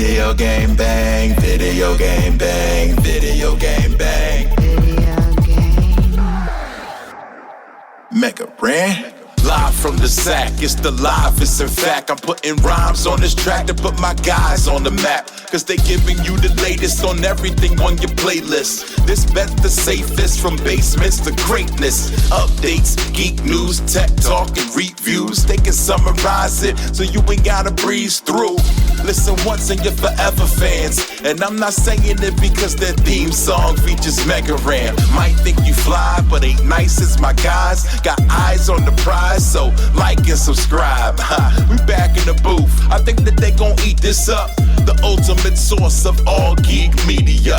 Video game bang, video game bang, video game bang. Video game. Mega brand. Live from the sack, it's the livest. In fact, I'm putting rhymes on this track to put my guys on the map. Cause they giving you the latest on everything on your playlist. This bet the safest, from basements to greatness. Updates, geek news, tech talk, and reviews. They can summarize it so you ain't gotta breeze through. Listen once and you're forever fans. And I'm not saying it because their theme song features Mega Ram. Might think you fly, but ain't nice as my guys. Got eyes on the prize, so like and subscribe. We back in the booth. I think that they gon' eat this up. The ultimate source of all geek media.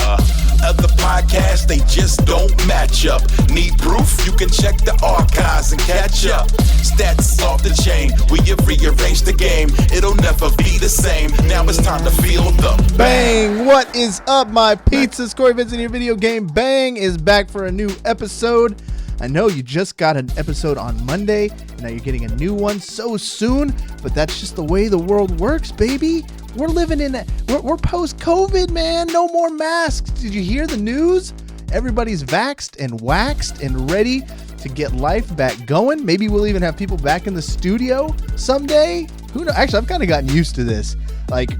Other podcasts, they just don't match up. Need proof? You can check the archives and catch up. Stats off the chain, we have rearranged the game. It'll never be the same. Now it's time to feel the bang. What is up, my pizzas? Cory Vincent here. Video game bang is back for a new episode. I know you just got an episode on Monday, and now you're getting a new one so soon, but that's just the way the world works, baby. We're living in it. We're post-COVID, man. No more masks. Did you hear the news? Everybody's vaxxed and waxed and ready to get life back going. Maybe we'll even have people back in the studio someday. Who knows? Actually, I've kind of gotten used to this. Like,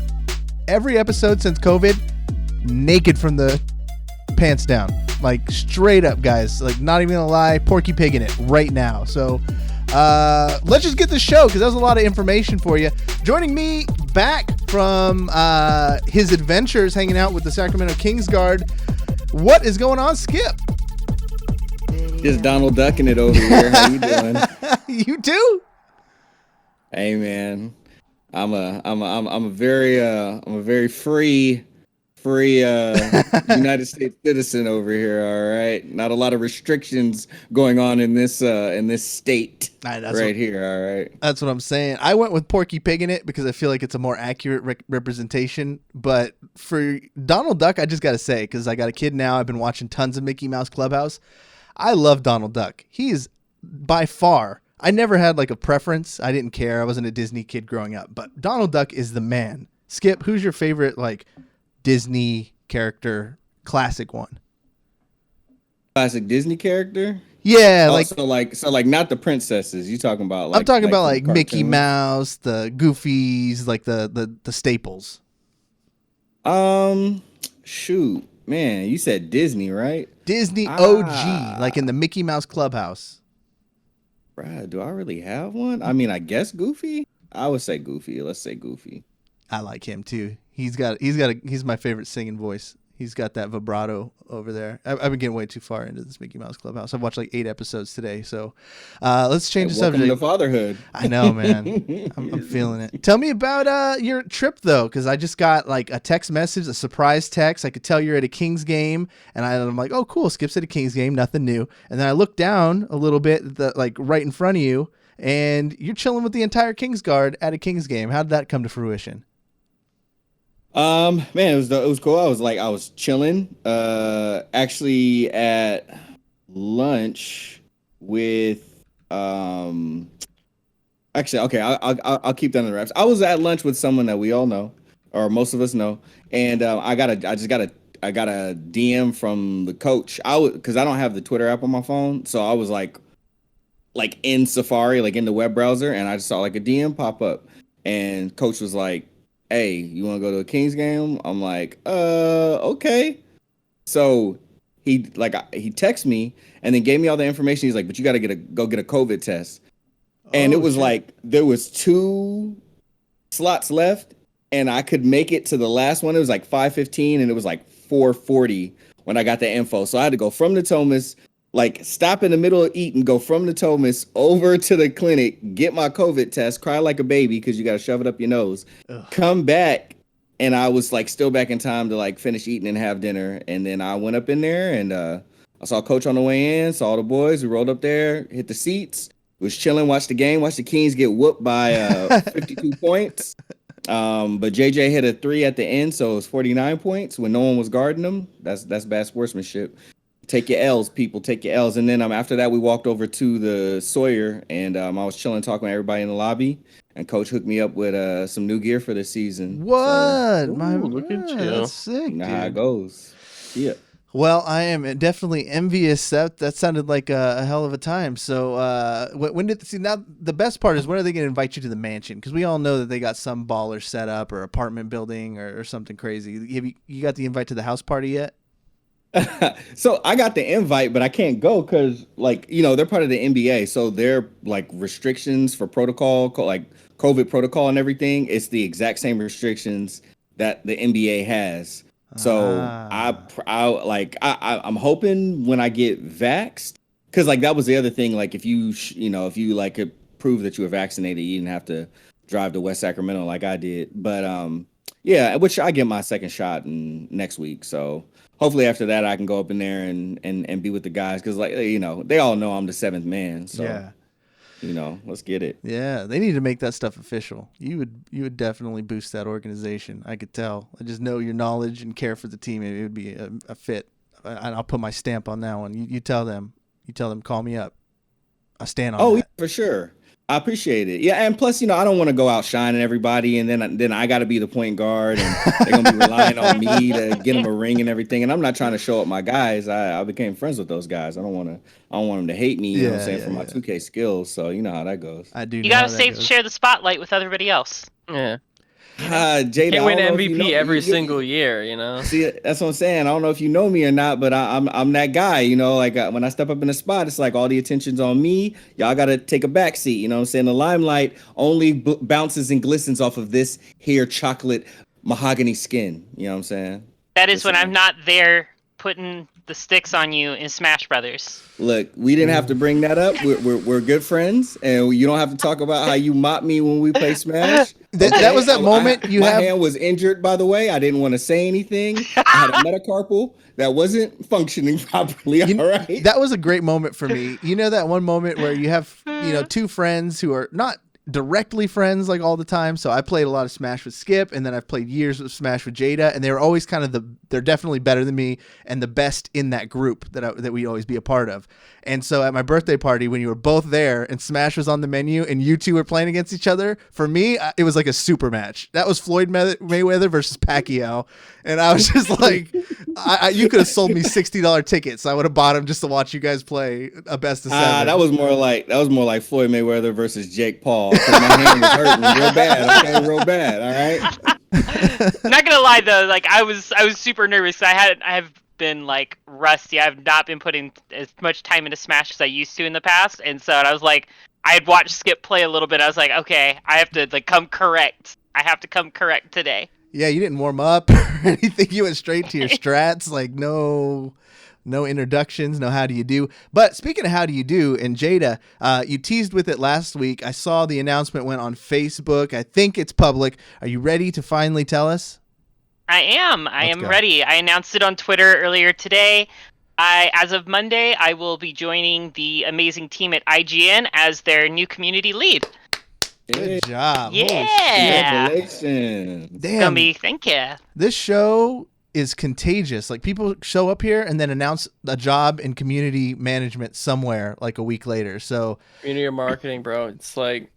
every episode since COVID, naked from the pants down. Like, straight up, guys. Like, not even gonna lie, Porky Pig in it right now. So, let's just get the show, because that was a lot of information for you. Joining me back from his adventures hanging out with the Sacramento Kingsguard. What is going on, Skip? Just Donald ducking it over here. How you doing? You too? Hey man, I'm a very free United States citizen over here. All right, not a lot of restrictions going on in this state here. All right, that's what I'm saying. I went with Porky Pig in it because I feel like it's a more accurate representation. But for Donald Duck, I just gotta say, because I got a kid now, I've been watching tons of Mickey Mouse Clubhouse. I love Donald Duck. He is by far. I never had like a preference. I didn't care. I wasn't a Disney kid growing up. But Donald Duck is the man. Skip, who's your favorite like Disney character, classic one? Classic Disney character? Yeah, so not the princesses. You talking about? Like, I'm talking about like cartoons? Mickey Mouse, the Goofies, like the staples. Shoot, man, you said Disney, right? Disney OG, like in the Mickey Mouse Clubhouse. Bruh, do I really have one? I mean, I guess Goofy. I would say Goofy. Let's say Goofy. I like him too. He's my favorite singing voice. He's got that vibrato over there. I've been getting way too far into this Mickey Mouse Clubhouse. I've watched like 8 episodes today. So let's change the subject. Welcome to fatherhood. I know, man. I'm feeling it. Tell me about your trip, though, because I just got like a text message, a surprise text. I could tell you're at a Kings game. And I'm like, oh, cool. Skip's at a Kings game. Nothing new. And then I look down a little bit, like right in front of you, and you're chilling with the entire Kingsguard at a Kings game. How did that come to fruition? Man, it was cool. I was chilling, actually at lunch with, actually, okay, I'll keep that in the wraps. I was at lunch with someone that we all know, or most of us know. And, I got a DM from the coach. Cause I don't have the Twitter app on my phone. So I was like in Safari, like in the web browser. And I just saw like a DM pop up, and coach was like, hey, you want to go to a Kings game? I'm like, okay. So he texted me and then gave me all the information. He's like, but you got to go get a COVID test. And it was like, there was 2 slots left and I could make it to the last one. It was like 5:15 and it was like 4:40 when I got the info. So I had to go from the Thomas, like stop in the middle of eating, go from the Thomas over to the clinic, get my COVID test, cry like a baby because you got to shove it up your nose, come back. And I was like still back in time to like finish eating and have dinner. And then I went up in there and I saw coach on the way in, saw the boys. We rolled up there, hit the seats, was chilling, watched the game, watched the Kings get whooped by 52 points. But JJ hit a 3 at the end, so it was 49 points when no one was guarding them. That's bad sportsmanship. Take your L's, people. Take your L's. And then after that, we walked over to the Sawyer, and I was chilling, talking with everybody in the lobby. and coach hooked me up with some new gear for the season. What? So, look at you. That's sick, you know dude. how it goes. Yeah. Well, I am definitely envious. That sounded like a hell of a time. So, when did now the best part is when are they going to invite you to the mansion? Because we all know that they got some baller set up or apartment building or something crazy. Have you got the invite to the house party yet? So I got the invite, but I can't go because, like, they're part of the NBA, so their like restrictions for protocol, like COVID protocol and everything, it's the exact same restrictions that the NBA has. So I'm hoping when I get vaxxed, because like that was the other thing. Like if you if you like could prove that you were vaccinated, you didn't have to drive to West Sacramento like I did. But yeah, which I get my second shot next week. So hopefully after that I can go up in there and be with the guys because like they all know I'm the seventh man. So Yeah. Let's get it. Yeah, they need to make that stuff official. You would definitely boost that organization. I could tell. I just know your knowledge and care for the team. It would be a fit. And I'll put my stamp on that one. You tell them. Call me up. I stand on that. Oh, yeah, for sure. I appreciate it. Yeah, and plus, I don't want to go out shining everybody, and then I got to be the point guard, and they're gonna be relying on me to get them a ring and everything. And I'm not trying to show up my guys. I became friends with those guys. I don't want them to hate me. You know what I'm saying, for my 2K skills. So you know how that goes. I do. You gotta share the spotlight with everybody else. Yeah. Jada, Can't win MVP every single year, See, that's what I'm saying. I don't know if you know me or not, but I'm that guy. Like when I step up in the spot, it's like all the attention's on me. Y'all got to take a back seat. You know what I'm saying? The limelight only bounces and glistens off of this here chocolate mahogany skin. You know what I'm saying? That is when I'm not there putting the sticks on you in Smash Brothers. Look, we didn't have to bring that up. We're good friends, and you don't have to talk about how you mocked me when we play Smash. That was that moment my hand was injured, by the way. I didn't want to say anything. I had a metacarpal that wasn't functioning properly. All right. That was a great moment for me. That one moment where you have two friends who are not directly friends like all the time. So I played a lot of Smash with Skip, and then I've played years of Smash with Jada, and they were always kind of they're definitely better than me and the best in that group that we'd always be a part of. And so at my birthday party, when you were both there and Smash was on the menu and you two were playing against each other, for me, it was like a super match. That was Floyd Mayweather versus Pacquiao. And I was just like, you could have sold me $60 tickets. I would have bought them just to watch you guys play a best of seven. That was more like Floyd Mayweather versus Jake Paul. My hand was hurting real bad. Okay, real bad. All right. Not gonna lie though, like I was super nervous. I have been like rusty. I've not been putting as much time into Smash as I used to in the past, and so I was like, I had watched Skip play a little bit. I was like, okay, I have to come correct. I have to come correct today. Yeah, you didn't warm up or anything. You went straight to your strats. Like no introductions, no how do you do. But speaking of how do you do, and Jada, you teased with it last week. I saw the announcement went on Facebook. I think it's public. Are you ready to finally tell us? I am ready. I announced it on Twitter earlier today. As of Monday, I will be joining the amazing team at IGN as their new community lead. Good job. Yeah. Congratulations. Damn. Thank you. This show is contagious. Like people show up here and then announce a job in community management somewhere like a week later. So community marketing, bro. It's like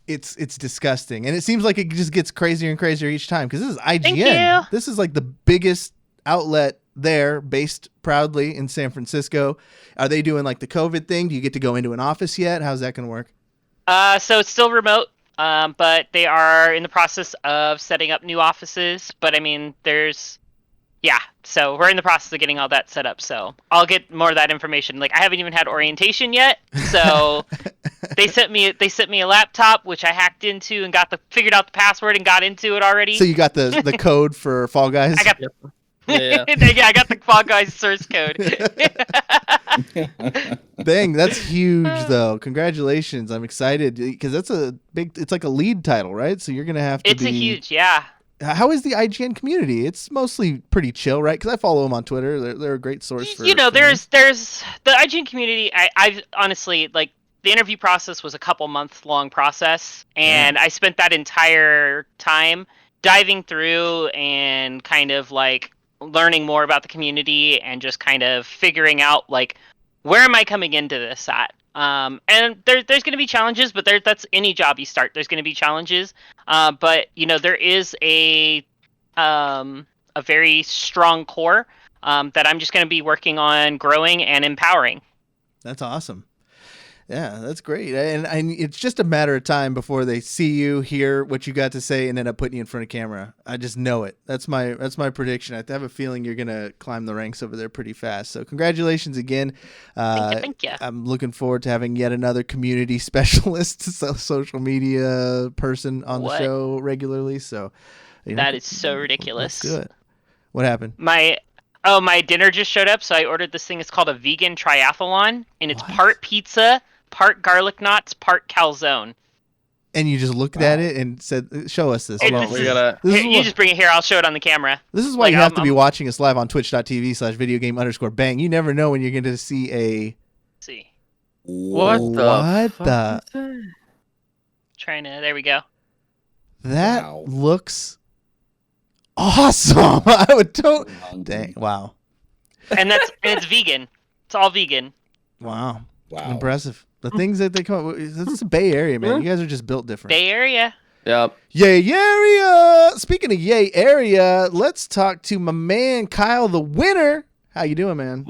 it's disgusting, and it seems like it just gets crazier and crazier each time because this is IGN. Thank you. This is like the biggest outlet there, based proudly in San Francisco. Are they doing like the COVID thing? Do you get to go into an office yet? How's that going to work? So it's still remote, but they are in the process of setting up new offices. But I mean, so we're in the process of getting all that set up. So I'll get more of that information. Like I haven't even had orientation yet. So they sent me a laptop, which I hacked into and figured out the password and got into it already. So you got the code for Fall Guys? I got I got the Fall Guys source code. Dang, that's huge though. Congratulations. I'm excited because that's it's like a lead title, right? So you're going to have to It's a huge, yeah. How is the IGN community? It's mostly pretty chill, right? Because I follow them on Twitter. They're a great source for. There's the IGN community. I've honestly like the interview process was a couple months long process, and I spent that entire time diving through and kind of like learning more about the community and just kind of figuring out like where am I coming into this at? And there's going to be challenges, but that's any job you start. There's going to be challenges. But there is a very strong core that I'm just going to be working on growing and empowering. That's awesome. Yeah, that's great. And it's just a matter of time before they see you, hear what you got to say, and end up putting you in front of camera. I just know it. That's my prediction. I have a feeling you're going to climb the ranks over there pretty fast. So congratulations again. Thank you. I'm looking forward to having yet another community specialist, social media person on the show regularly. So that is so ridiculous. Let's do it. What happened? My dinner just showed up, so I ordered this thing. It's called a vegan triathlon, and it's part pizza, part garlic knots, part calzone. And you just looked at it and said, "Show us this." You just bring it here. I'll show it on the camera. This is why you have to be watching us live on twitch.tv/videogame_bang. You never know when you're going to see a. See. What the? Trying to. There we go. That looks awesome. I would dang. Wow. And it's vegan. It's all vegan. Wow. Impressive. The things that they come up with. This is the Bay Area, man. You guys are just built different. Bay Area. Yep. Yay area. Speaking of yay area, let's talk to my man Kyle, the winner. How you doing, man?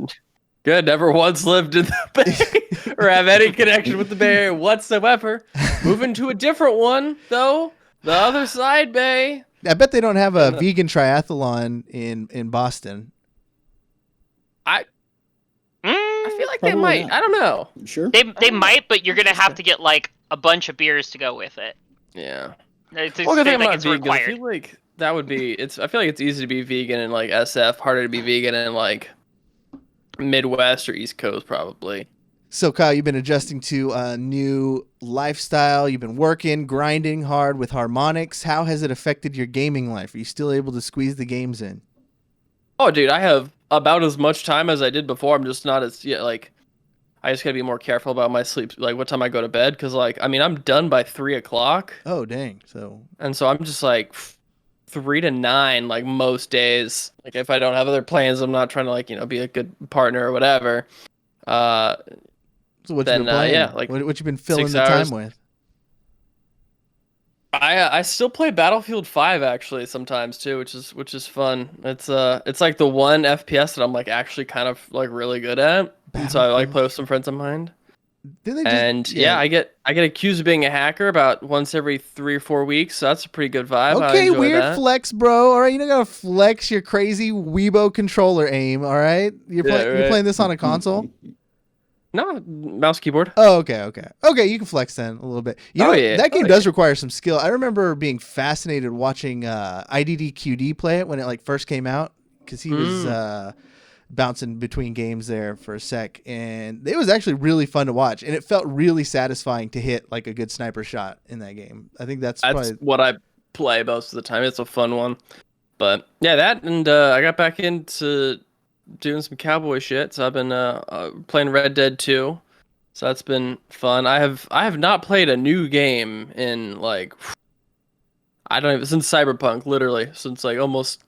Good. Never once lived in the Bay or have any connection with the Bay Area whatsoever. Moving to a different one, though. The other side, Bay. I bet they don't have a vegan triathlon in Boston. I feel like they might. Not. I don't know. Sure. They might, but you're gonna have to get like a bunch of beers to go with it. Yeah. Well, the thing about vegan, I feel like that would be. I feel like it's easy to be vegan in like SF, harder to be vegan in like Midwest or East Coast, probably. So Kyle, you've been adjusting to a new lifestyle. You've been working, grinding hard with harmonics. How has it affected your gaming life? Are you still able to squeeze the games in? Oh, dude, I have about as much time as I did before. I'm just not as I just gotta be more careful about my sleep, like what time I go to bed, because I'm done by 3:00. Oh dang! So I'm just like 3 to 9, like most days. Like if I don't have other plans, I'm not trying to be a good partner or whatever. So what you been playing? What you been filling the time with? I still play Battlefield 5 actually sometimes too, which is fun. It's like the one FPS that I'm like actually kind of like really good at. And so I play with some friends of mine. I get accused of being a hacker about once every 3 or 4 weeks. So that's a pretty good vibe. Okay, weird flex, bro. All right, you don't gotta flex your crazy Weibo controller aim. All right, you're playing this on a console. No, mouse keyboard. Oh, okay. You can flex then a little bit. That game does require some skill. I remember being fascinated watching IDDQD play it when it first came out, because he was bouncing between games there for a sec, and it was actually really fun to watch, and it felt really satisfying to hit like a good sniper shot in that game. I think that's what I play most of the time. It's a fun one, but yeah, that and I got back into doing some cowboy shit, so I've been playing Red Dead 2, so that's been fun. I have not played a new game in since Cyberpunk, literally since almost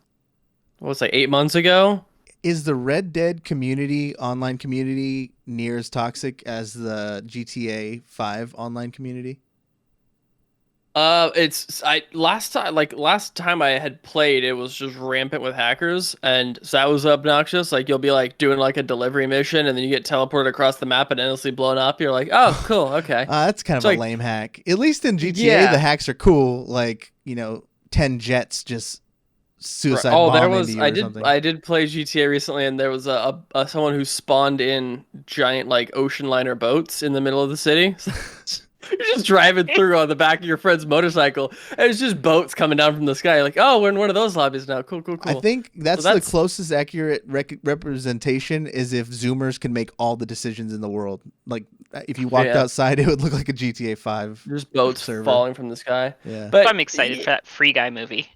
8 months ago. Is the Red Dead online community near as toxic as the GTA 5 online community? Last time I had played, it was just rampant with hackers, and so that was obnoxious. You'll be doing a delivery mission, and then you get teleported across the map and endlessly blown up. You're like, oh, cool, okay. That's kind of a lame hack. At least in GTA, the hacks are cool. 10 jets just suicide bomb into you or something. I did play GTA recently, and there was a someone who spawned in giant ocean liner boats in the middle of the city. You're just driving through on the back of your friend's motorcycle, and it's just boats coming down from the sky. You're like, oh, we're in one of those lobbies now. Cool. I think that's the closest accurate representation is if Zoomers can make all the decisions in the world. If you walked outside, it would look like a GTA 5. There's boats falling from the sky. Yeah. But I'm excited for that Free Guy movie.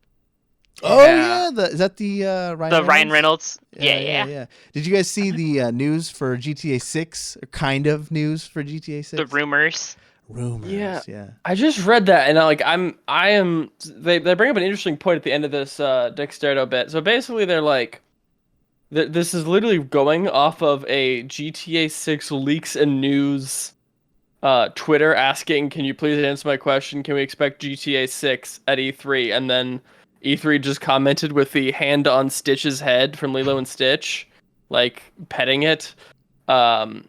Oh yeah, is that the Ryan Reynolds? Yeah. Did you guys see the news for GTA 6? Or kind of news for GTA 6? The rumors. Yeah. I just read that, and I am. They bring up an interesting point at the end of this Dexterito bit. So basically, they're like, this is literally going off of a GTA 6 leaks and news Twitter asking, "Can you please answer my question? Can we expect GTA 6 at E3?" And then E3 just commented with the hand on Stitch's head from Lilo and Stitch, like petting it. So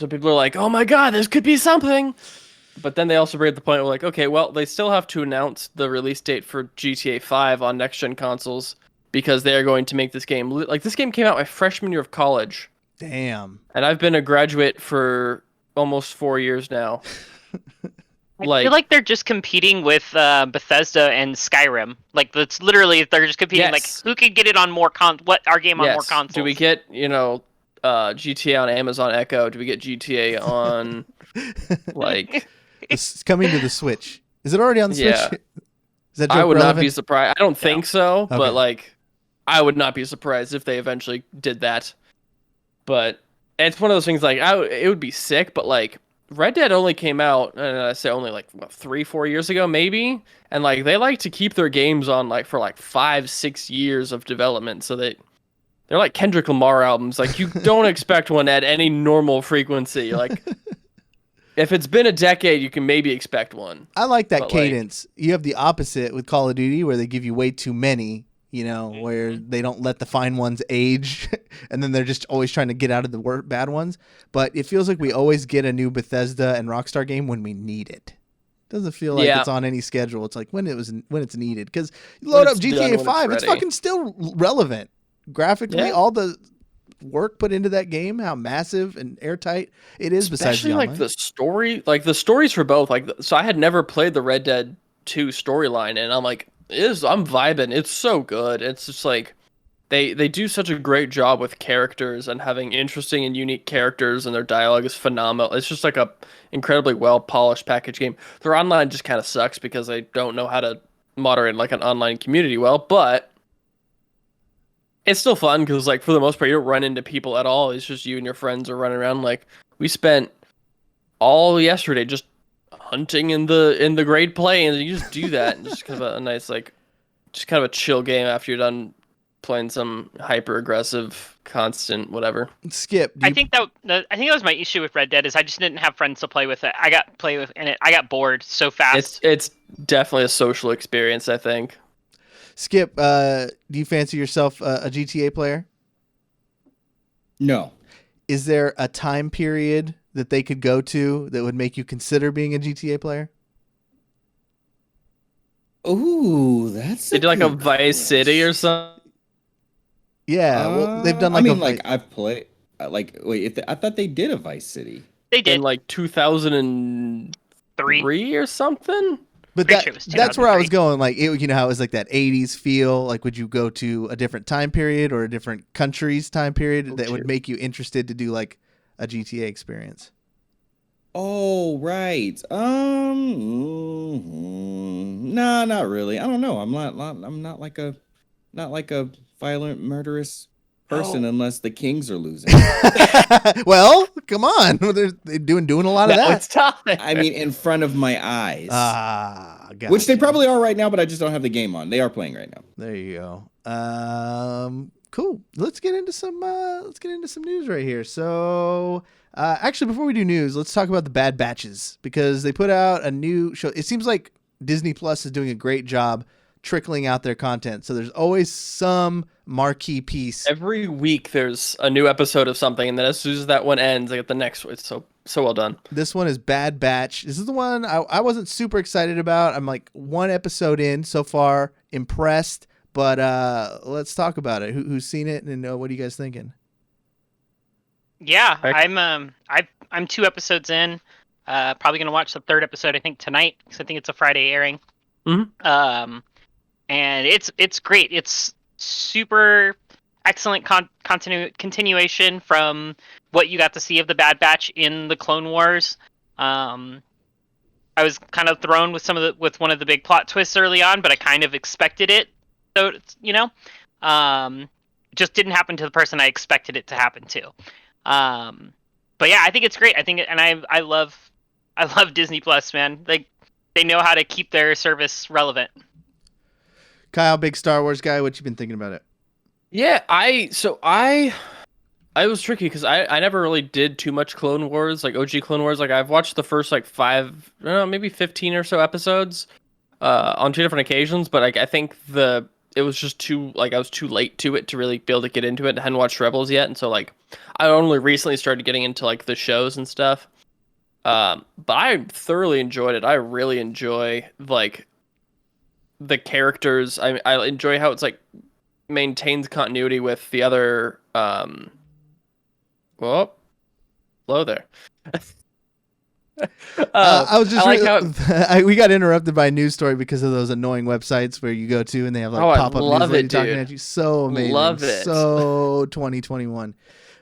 people are like, "Oh my god, this could be something." But then they also bring up the point where, like, okay, well, they still have to announce the release date for GTA 5 on next-gen consoles because they are going to make this game... Like, this game came out my freshman year of college. Damn. And I've been a graduate for almost 4 years now. I feel like they're just competing with Bethesda and Skyrim. Like, that's literally, they're just competing, like, who can get it on more our game on more consoles? Do we get, GTA on Amazon Echo? Do we get GTA on, like... It's coming to the Switch. Is it already on the Switch? Yeah. Is that I would relevant? not be surprised. I don't think so, Okay. but, like, I would not be surprised if they eventually did that. But it's one of those things, like, it would be sick, but, like, Red Dead only came out, and I say only, like, what, 3-4 years ago, maybe? And, like, they like to keep their games on, like, for, like, 5-6 years of development, so they're like Kendrick Lamar albums. Like, you don't expect one at any normal frequency. Like, if it's been a decade, you can maybe expect one. I like that But, cadence. You have the opposite with Call of Duty, where they give you way too many, where they don't let the fine ones age, and then they're just always trying to get out of the bad ones. But it feels like we always get a new Bethesda and Rockstar game when we need it. Doesn't feel like it's on any schedule. It's like when it's needed. Because you load up GTA 5, it's fucking still relevant. Graphically, all the work put into that game, how massive and airtight it is. Especially besides the story, like the stories for both. Like, so I had never played the Red Dead 2 storyline, and I'm like, I'm vibing. It's so good. It's just like they do such a great job with characters and having interesting and unique characters, and their dialogue is phenomenal. It's just like a incredibly well polished packaged game. Their online just kind of sucks because they don't know how to moderate like an online community well, but it's still fun because, like, for the most part, you don't run into people at all. It's just you and your friends are running around. Like, we spent all yesterday just hunting in the Great Plains, and you just do that, and just kind of a nice, like, just kind of a chill game after you're done playing some hyper aggressive, constant whatever. Skip. I think that was my issue with Red Dead is I just didn't have friends to play with it. I got bored so fast. It's definitely a social experience, I think. Skip, do you fancy yourself a GTA player? No. Is there a time period that they could go to that would make you consider being a GTA player? Ooh, that's They did like a Vice City or something. Yeah, well, they've done like I've played. Wait, I thought they did a Vice City. They did In like 2003 or something. But that's where I was going. Like, how it was like that 80s feel. Like, would you go to a different time period or a different country's time period that would make you interested to do like a GTA experience? Oh, right. Nah, not really. I don't know. I'm not like a violent, murderous person unless the Kings are losing. Well, come on. They're doing a lot of that. It's tough. I mean, in front of my eyes. Gotcha. Which they probably are right now, but I just don't have the game on. They are playing right now. There you go. Cool. Let's get into some news right here. So, actually, before we do news, let's talk about the Bad Batches, because they put out a new show. It seems like Disney Plus is doing a great job trickling out their content. So there's always some marquee piece. Every week there's a new episode of something, and then as soon as that one ends, I get the next one. It's so well done. This one is Bad Batch. This is the one I wasn't super excited about. I'm like one episode in so far, impressed, but let's talk about it. Who's seen it, and what are you guys thinking? Yeah, I'm 2 episodes in. Probably gonna watch the 3rd episode, I think, tonight, because I think it's a Friday airing. Mm-hmm. And it's great. It's super excellent continuation from what you got to see of the Bad Batch in the Clone Wars. I was kind of thrown with with one of the big plot twists early on, but I kind of expected it. So just didn't happen to the person I expected it to happen to. But yeah, I think it's great. I love Disney Plus, man. They know how to keep their service relevant. Kyle, big Star Wars guy, what you been thinking about it? Yeah, I it was tricky because I never really did too much Clone Wars, like OG Clone Wars. Like I've watched the first like five, I don't know, maybe 15 or so episodes, on two different occasions. But like I think it was just too like I was too late to it to really be able to get into it. I hadn't watched Rebels yet, and so like I only recently started getting into like the shows and stuff. But I thoroughly enjoyed it. I really enjoy like the characters. I enjoy how it's like maintains continuity with the other. Well, hello there. I was just I like how we got interrupted by a news story because of those annoying websites where you go to and they have like I pop-up news love lady it, talking dude. at you. So amazing. Love it. So 2021.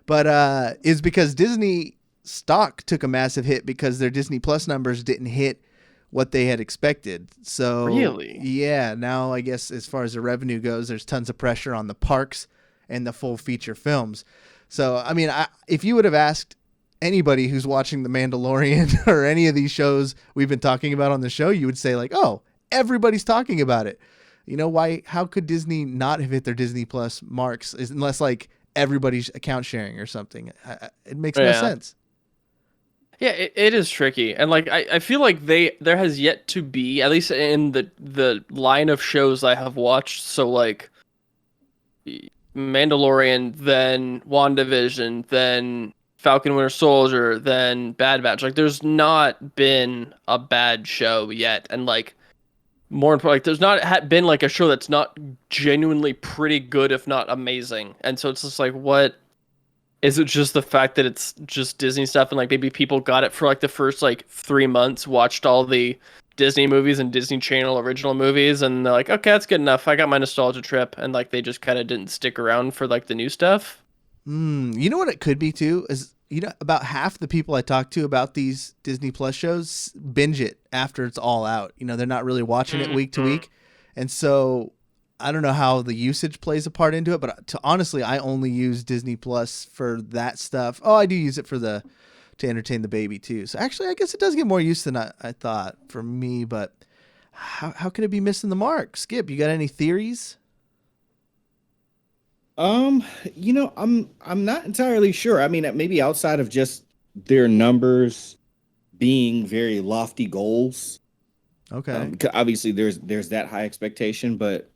But is because Disney stock took a massive hit because their Disney Plus numbers didn't hit what they had expected. So Really? yeah, now I guess as far as the revenue goes, there's tons of pressure on the parks and the full feature films. So I mean, if you would have asked anybody who's watching The Mandalorian or any of these shows we've been talking about on the show, you would say like, oh, everybody's talking about it. You know, why? How could Disney not have hit their Disney Plus marks unless like everybody's account sharing or something? It makes no sense. Yeah, it is tricky. And like I feel like there has yet to be, at least in the line of shows I have watched, so like Mandalorian, then WandaVision, then Falcon Winter Soldier, then Bad Batch. Like there's not been a bad show yet. And like more important, like there's not been like a show that's not genuinely pretty good, if not amazing. And so it's just like, what is it? Just the fact that it's just Disney stuff, and like maybe people got it for like the first like 3 months, watched all the Disney movies and Disney Channel original movies, and they're like, okay, that's good enough. I got my nostalgia trip, and like they just kind of didn't stick around for like the new stuff. You know what it could be too is, you know, about half the people I talk to about these Disney Plus shows binge it after it's all out. You know, they're not really watching it week to week. And so I don't know how the usage plays a part into it, but honestly, I only use Disney Plus for that stuff. Oh, I do use it to entertain the baby too. So actually, I guess it does get more use than I thought for me, but how could it be missing the mark? Skip, you got any theories? You know, I'm not entirely sure. I mean, maybe outside of just their numbers being very lofty goals. Okay. Obviously, there's that high expectation, but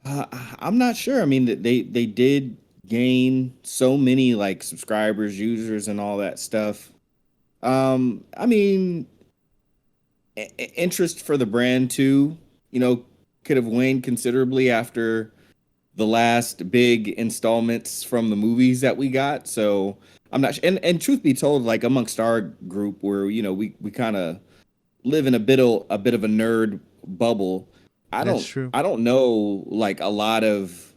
I'm not sure. I mean, they did gain so many like subscribers, users, and all that stuff. I mean, interest for the brand too, you know, could have waned considerably after the last big installments from the movies that we got. So I'm not sure. And truth be told, like amongst our group where, you know, we kind of live in a bit of a nerd bubble. I don't know like a lot of,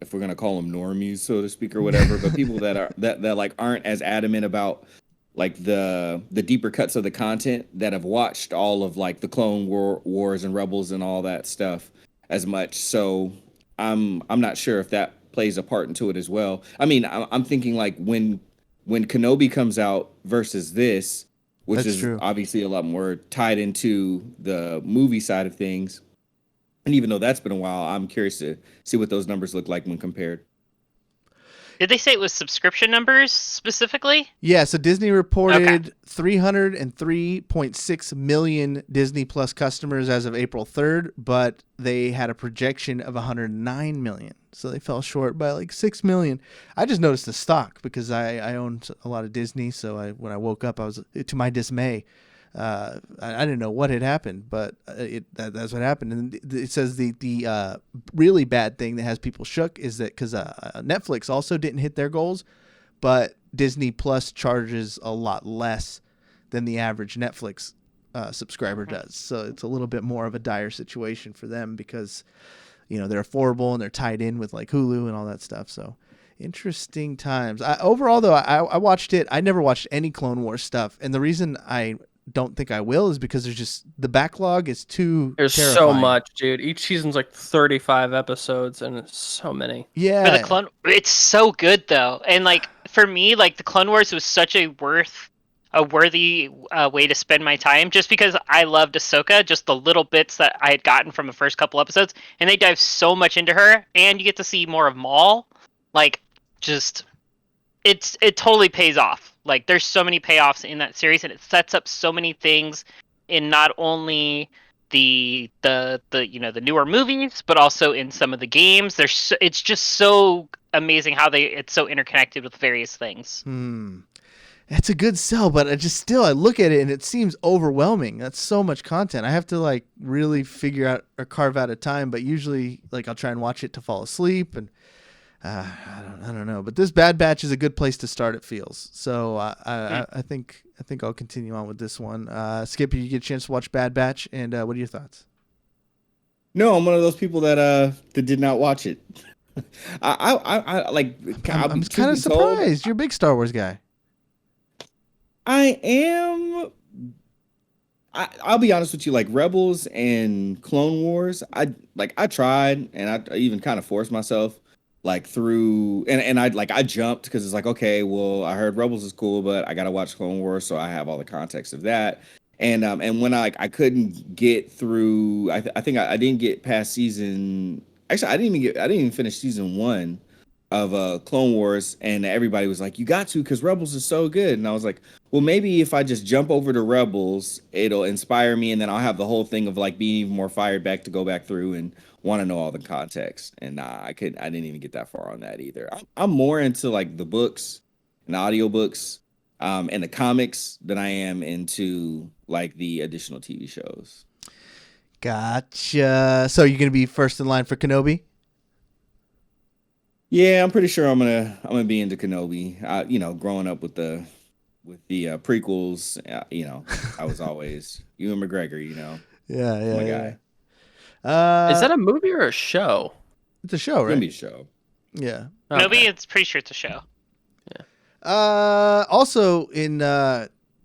if we're going to call them normies, so to speak, or whatever, but people that like aren't as adamant about like the deeper cuts of the content, that have watched all of like the Clone Wars and Rebels and all that stuff as much. So I'm not sure if that plays a part into it as well. I mean, I'm thinking like when Kenobi comes out versus this, which That's is true. obviously a lot more tied into the movie side of things. And even though that's been a while, I'm curious to see what those numbers look like when compared. Did they say it was subscription numbers specifically? Yeah, so Disney reported 303.6 million Disney Plus customers as of April 3rd, but they had a projection of 109 million. So they fell short by like 6 million. I just noticed the stock because I own a lot of Disney, so when I woke up, I was, to my dismay, I didn't know what had happened, but that's what happened. And it says the really bad thing that has people shook is that because Netflix also didn't hit their goals, but Disney Plus charges a lot less than the average Netflix subscriber does. So it's a little bit more of a dire situation for them because, you know, they're affordable and they're tied in with like Hulu and all that stuff. So interesting times. Overall, though, I watched it. I never watched any Clone Wars stuff. And the reason I don't think I will is because the backlog is too There's terrifying. so much, dude. Each season's like 35 episodes, and it's so many. Yeah. For the it's so good though, and like for me, like the Clone Wars was such a worthy way to spend my time, just because I loved Ahsoka, just the little bits that I had gotten from the first couple episodes, and they dive so much into her, and you get to see more of Maul. Like, just it totally pays off. Like there's so many payoffs in that series, and it sets up so many things in not only the the newer movies, but also in some of the games. It's just so amazing how it's so interconnected with various things. That's a good sell, but I look at it and it seems overwhelming. That's so much content. I have to like really figure out or carve out a time, but usually like I'll try and watch it to fall asleep, and I don't know. But this Bad Batch is a good place to start, it feels. So I think I'll continue on with this one. Skip, did you get a chance to watch Bad Batch, and what are your thoughts? No, I'm one of those people that did not watch it. I like. I'm kind of surprised. You're a big Star Wars guy. I am. I'll be honest with you. Like Rebels and Clone Wars, I tried, and I even kind of forced myself like through, and I jumped because it's like, okay, well, I heard Rebels is cool, but I gotta watch Clone Wars, so I have all the context of that. And when I couldn't get through, I think I didn't get past season. Actually, I didn't even finish season 1 of Clone Wars, and everybody was like, you got to, because Rebels is so good. And I was like, well, maybe if I just jump over to Rebels, it'll inspire me, and then I'll have the whole thing of like being even more fired back to go back through and want to know all the context. And I didn't even get that far on that either. I'm more into like the books and the audiobooks and the comics than I am into like the additional TV shows. Gotcha. So you're gonna be first in line for Kenobi? Yeah, I'm pretty sure I'm gonna be into Kenobi. Growing up with the prequels, I was always Ewan McGregor. Yeah, my guy. Is that a movie or a show? It's a show, right? It's gonna be a show. Yeah. Kenobi, it's pretty sure it's a show. Also in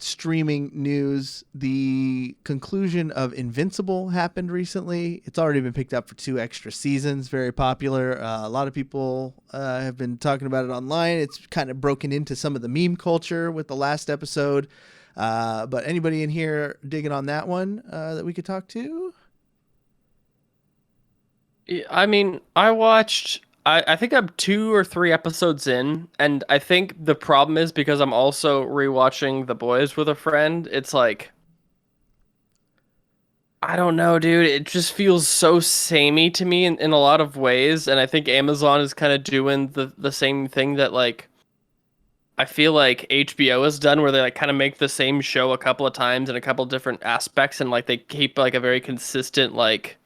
streaming news, the conclusion of Invincible happened recently. It's already been picked up for 2 extra seasons. Very popular. A lot of people have been talking about it online. It's kind of broken into some of the meme culture with the last episode. But anybody in here digging on that one that we could talk to? I mean, I think I'm 2 or 3 episodes in, and I think the problem is because I'm also rewatching The Boys with a friend. It's like, I don't know, dude. It just feels so samey to me in a lot of ways, and I think Amazon is kind of doing the same thing that like I feel like HBO has done, where they like kind of make the same show a couple of times in a couple of different aspects, and like they keep like a very consistent like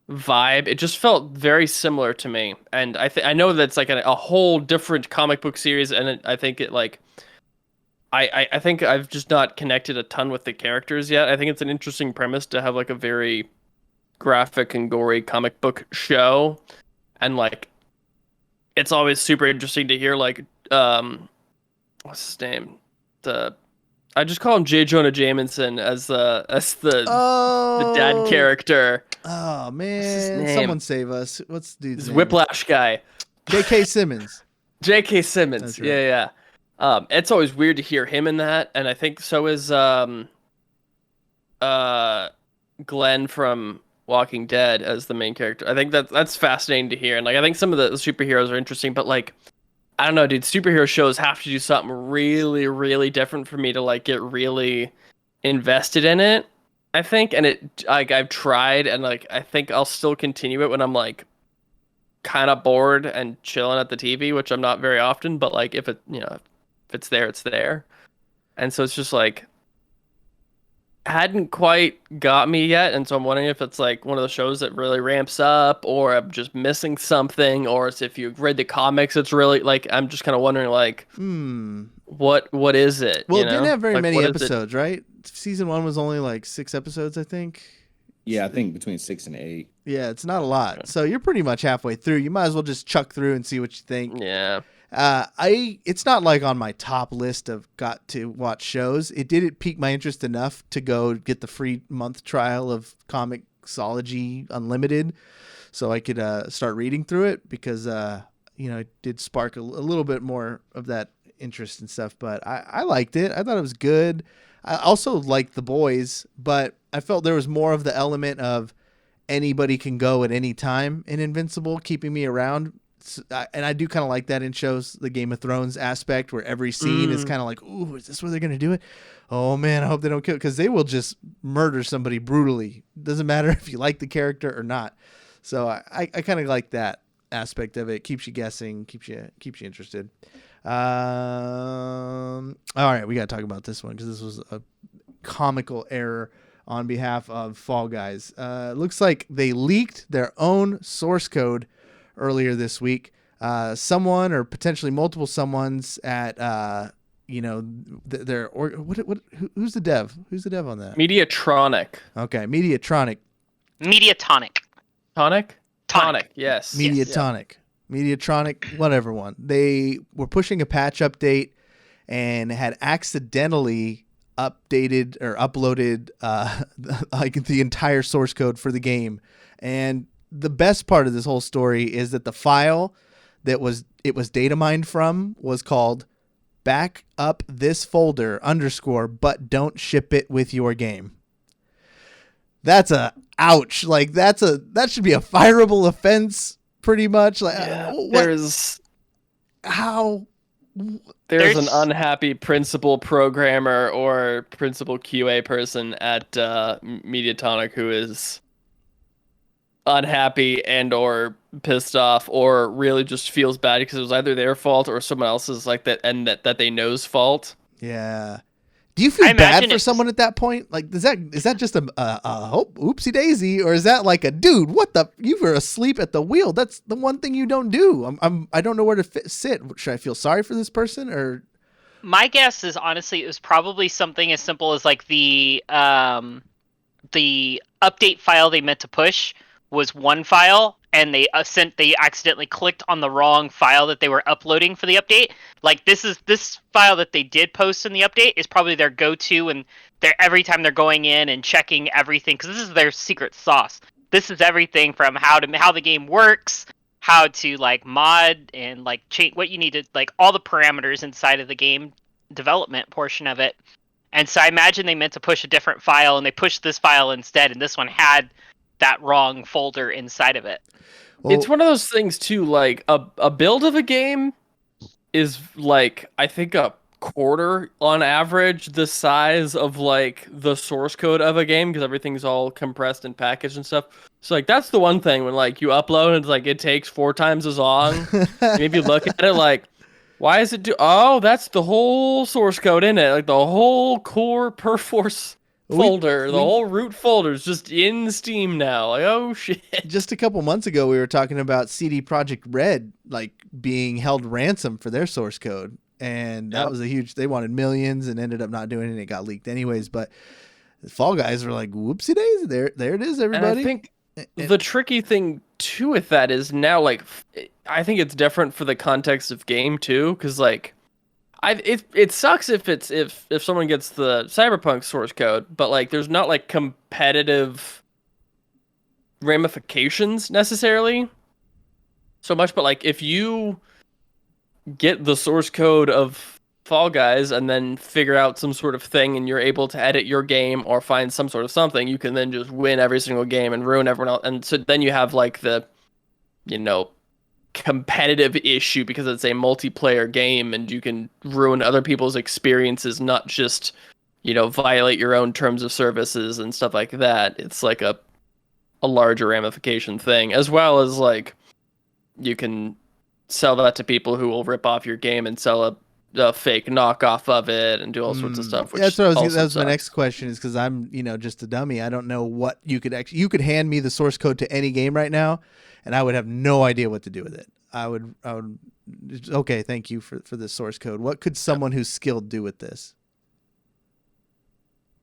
vibe. It just felt very similar to me, and I know that's like a whole different comic book series, and I think it like I think I've just not connected a ton with the characters yet. I think it's an interesting premise to have like a very graphic and gory comic book show, and like it's always super interesting to hear like what's his name, I just call him J. Jonah Jameson as the dad character. Oh man, someone save us! What's the dude's name? Whiplash guy, J.K. Simmons. J.K. Simmons. That's right. Yeah. It's always weird to hear him in that, and I think so is Glenn from Walking Dead as the main character. I think that's fascinating to hear, and like I think some of the superheroes are interesting, but like I don't know, dude. Superhero shows have to do something really, really different for me to like get really invested in it, I think. And it like I've tried, and like I think I'll still continue it when I'm like kind of bored and chilling at the TV, which I'm not very often. But like if it's there, it's there. And so it's just like hadn't quite got me yet, and so I'm wondering if it's like one of the shows that really ramps up, or I'm just missing something, or it's if you've read the comics, it's really like I'm just kind of wondering like, what is it? Well, it didn't have very many episodes, right? Season 1 was only like 6 episodes, I think. Yeah, I think between 6 and 8. Yeah, it's not a lot. Okay. So you're pretty much halfway through. You might as well just chuck through and see what you think. Yeah. It's not like on my top list of got to watch shows. It pique my interest enough to go get the free month trial of Comixology Unlimited, so I could start reading through it, because it did spark a little bit more of that interest and stuff. But I liked it. I thought it was good. I also liked The Boys, but I felt there was more of the element of anybody can go at any time in Invincible, keeping me around. and I do kind of like that in shows, the Game of Thrones aspect, where every scene is kind of like, ooh, is this where they're gonna do it? Oh man, I hope they don't kill, because they will just murder somebody brutally. Doesn't matter if you like the character or not. So I kind of like that aspect of it. Keeps you guessing, keeps you interested. All right, we got to talk about this one because this was a comical error on behalf of Fall Guys. Looks like they leaked their own source code earlier this week. Someone or potentially multiple someones at who's the dev? Who's the dev on that? Mediatronic. Okay, Mediatronic. Mediatonic. Tonic. Yes. Mediatonic. Mediatronic, whatever one. They were pushing a patch update and had accidentally updated or uploaded like the entire source code for the game. And the best part of this whole story is that the file that it was data mined from was called back up this folder _ but don't ship it with your game. That's a ouch. Like that should be a fireable offense pretty much. Like there's an unhappy principal programmer or principal QA person at Mediatonic who is unhappy and or pissed off or really just feels bad because it was either their fault or someone else's like that and that they know's fault. Yeah. Do you feel bad for someone at that point? Like, is that just a oopsie daisy, or is that like a dude? What you were asleep at the wheel? That's the one thing you don't do. I don't know where to sit. Should I feel sorry for this person or? My guess is honestly it was probably something as simple as like the update file they meant to push was one file, and they accidentally clicked on the wrong file that they were uploading for the update. Like this file that they did post in the update is probably their go-to, and every time they're going in and checking everything, because this is their secret sauce. This is everything from how the game works, how to like mod and like change what you need to, like all the parameters inside of the game development portion of it. And so I imagine they meant to push a different file, and they pushed this file instead, and this one had that wrong folder inside of it. Well, it's one of those things too, like a build of a game is like I think a quarter on average the size of like the source code of a game, because everything's all compressed and packaged and stuff. So like that's the one thing when like you upload and it's like it takes 4 times as long. And if you look at it like, why is it that's the whole source code in it, like the whole core perforce folder, the whole root folder is just in Steam now. Like, oh shit. Just a couple months ago, we were talking about CD Projekt Red like being held ransom for their source code, and that was a huge. They wanted millions and ended up not doing it. And it got leaked anyways. But the Fall Guys were like, whoopsie days, there it is, everybody. And I think the tricky thing too with that is now, like, I think it's different for the context of game too, because like. It sucks if someone gets the Cyberpunk source code, but like there's not like competitive ramifications necessarily so much. But like if you get the source code of Fall Guys and then figure out some sort of thing and you're able to edit your game or find some sort of something, you can then just win every single game and ruin everyone else. And so then you have like the, competitive issue because it's a multiplayer game and you can ruin other people's experiences, not just violate your own terms of services and stuff like that. It's like a larger ramification thing, as well as like you can sell that to people who will rip off your game and sell a fake knockoff of it and do all sorts of stuff. Which that's what that was my next question, is because I'm just a dummy. I don't know what you could hand me the source code to any game right now and I would have no idea what to do with it. I would okay, thank you for the source code. What could someone who's skilled do with this?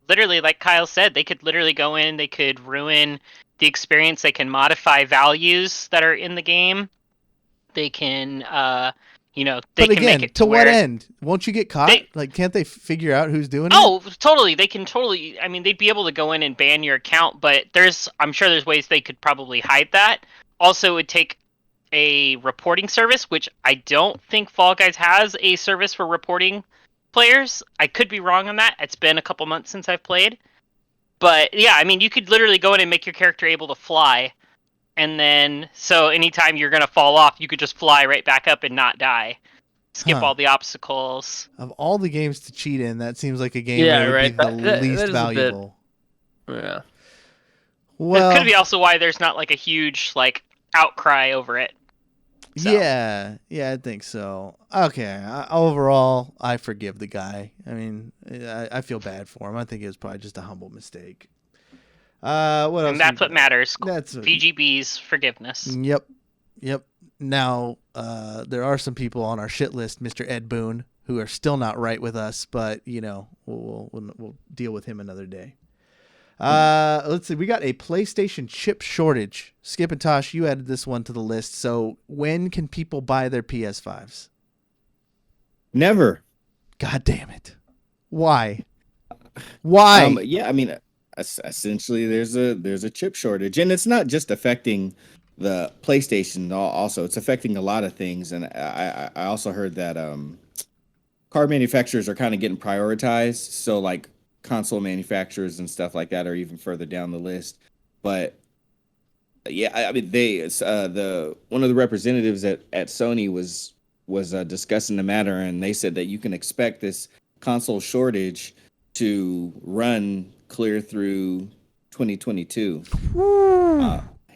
Literally, like Kyle said, they could literally go in, they could ruin the experience, they can modify values that are in the game. They can they can make it to what end? Won't you get caught? Can't they figure out who's doing it? Oh, totally. They can totally. I mean, they'd be able to go in and ban your account, but I'm sure there's ways they could probably hide that. Also, it would take a reporting service, which I don't think Fall Guys has a service for reporting players. I could be wrong on that. It's been a couple months since I've played. But yeah, I mean, you could literally go in and make your character able to fly and then so anytime you're gonna fall off, you could just fly right back up and not die. Skip all the obstacles. Of all the games to cheat in, that seems like a game Yeah, that would right. be the That least is a bit- valuable. Yeah. Well, This could be also why there's not like a huge like outcry over it. So. Yeah, I think so. Okay, overall, I forgive the guy. I mean, I feel bad for him. I think it was probably just a humble mistake. What else? And that's what matters. That's VGB's forgiveness. Yep. Now, there are some people on our shit list, Mr. Ed Boone, who are still not right with us, but we'll deal with him another day. Let's see. We got a PlayStation chip shortage. Skip and Tosh, you added this one to the list. So when can people buy their PS5s? Never. God damn it! Why? Why? Yeah, I mean, essentially, there's a chip shortage, and it's not just affecting the PlayStation. Also, it's affecting a lot of things. And I also heard that car manufacturers are kind of getting prioritized. So like console manufacturers and stuff like that are even further down the list. But yeah, I mean, one of the representatives at Sony was discussing the matter, and they said that you can expect this console shortage to run clear through 2022.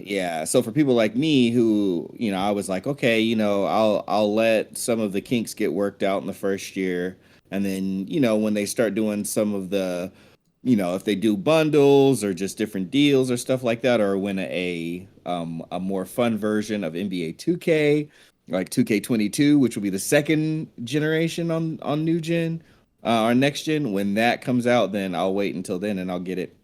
Yeah, so for people like me who, I was like, okay, I'll let some of the kinks get worked out in the first year. And then, when they start doing some of the, if they do bundles or just different deals or stuff like that, or when a more fun version of NBA 2K, like 2K22, which will be the second generation on new gen, or next gen, when that comes out, then I'll wait until then and I'll get it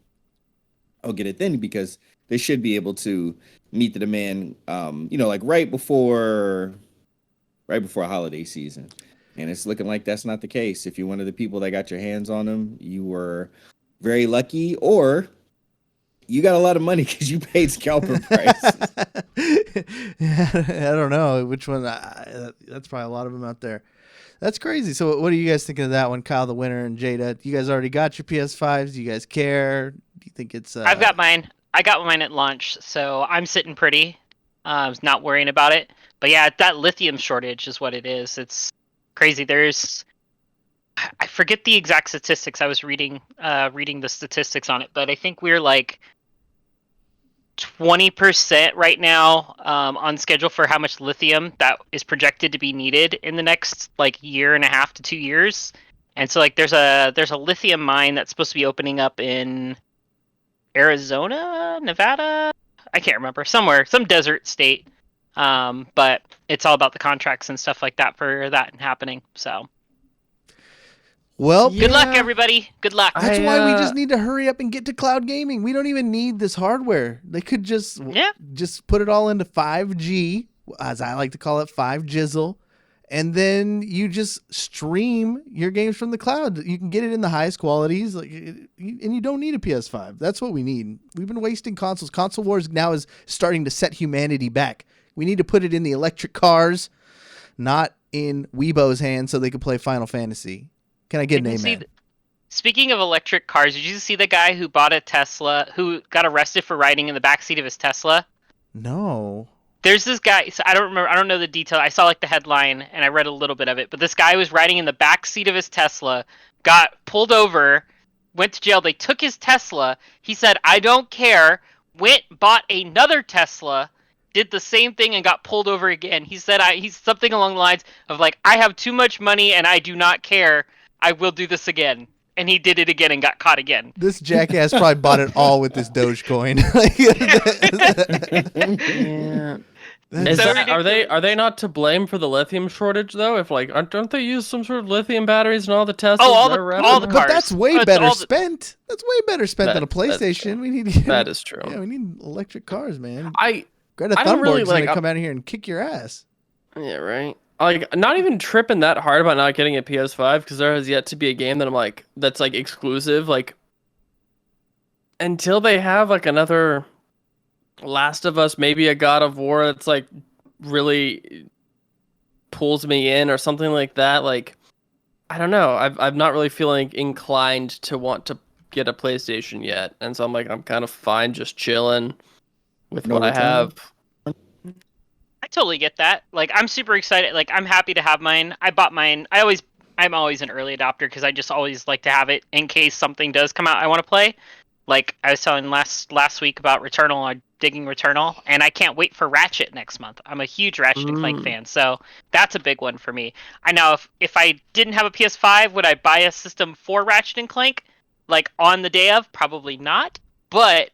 then, because they should be able to meet the demand, like right before a holiday season. And it's looking like that's not the case. If you're one of the people that got your hands on them, you were very lucky, or you got a lot of money because you paid scalper price. I don't know which one. That's probably a lot of them out there. That's crazy. So what are you guys thinking of that one, Kyle, the winner, and Jada? You guys already got your PS5s? Do you guys care? Do you think it's... I've got mine. I got mine at launch, so I'm sitting pretty. I was not worrying about it. But yeah, that lithium shortage is what it is. It's crazy. I forget the exact statistics. I was reading the statistics on it, but I think we're like 20% right now on schedule for how much lithium that is projected to be needed in the next like year and a half to 2 years. And so like there's a lithium mine that's supposed to be opening up in Arizona, Nevada, I can't remember, somewhere, some desert state. But it's all about the contracts and stuff like that for that happening. So, well, good luck, everybody. Good luck. That's why we just need to hurry up and get to cloud gaming. We don't even need this hardware. They could just put it all into 5G, as I like to call it, 5Jizzle. And then you just stream your games from the cloud. You can get it in the highest qualities, and you don't need a PS5. That's what we need. We've been wasting consoles. Console wars now is starting to set humanity back. We need to put it in the electric cars, not in Weibo's hands, so they can play Final Fantasy. Can I get an amen? Speaking of electric cars, did you see the guy who bought a Tesla, who got arrested for riding in the backseat of his Tesla? No. There's this guy, so I don't know the detail. I saw like the headline and I read a little bit of it, but this guy was riding in the back seat of his Tesla, got pulled over, went to jail. They took his Tesla. He said, "I don't care." Went, bought another Tesla, did the same thing and got pulled over again. He said he's something along the lines of like, "I have too much money and I do not care. I will do this again." And he did it again and got caught again. This jackass probably bought it all with this Dogecoin. Yeah. Are they not to blame for the lithium shortage though? If like don't they use some sort of lithium batteries in all the Teslas? All the cars. But that's way better spent. That's way better spent than a PlayStation. We need that is true. Yeah, we need electric cars, man. I Greta don't really Thunberg's gonna come out here and kick your ass. Yeah, right. Like, not even tripping that hard about not getting a PS5 because there has yet to be a game that I'm like that's like exclusive. Like until they have like another Last of Us, maybe a God of War that's like really pulls me in or something like that. Like I don't know. I'm not really feeling inclined to want to get a PlayStation yet, and so I'm kind of fine just chilling with No what I return? have. I totally get that. Like, I'm super excited. Like, I'm happy to have mine. I bought mine. I'm always an early adopter because I just always like to have it in case something does come out I want to play. Like I was telling last week about Returnal, I'm digging Returnal, and I can't wait for Ratchet next month. I'm a huge Ratchet and Clank fan, so that's a big one for me. I know if I didn't have a PS5, would I buy a system for Ratchet and Clank, like on the day of? Probably not. But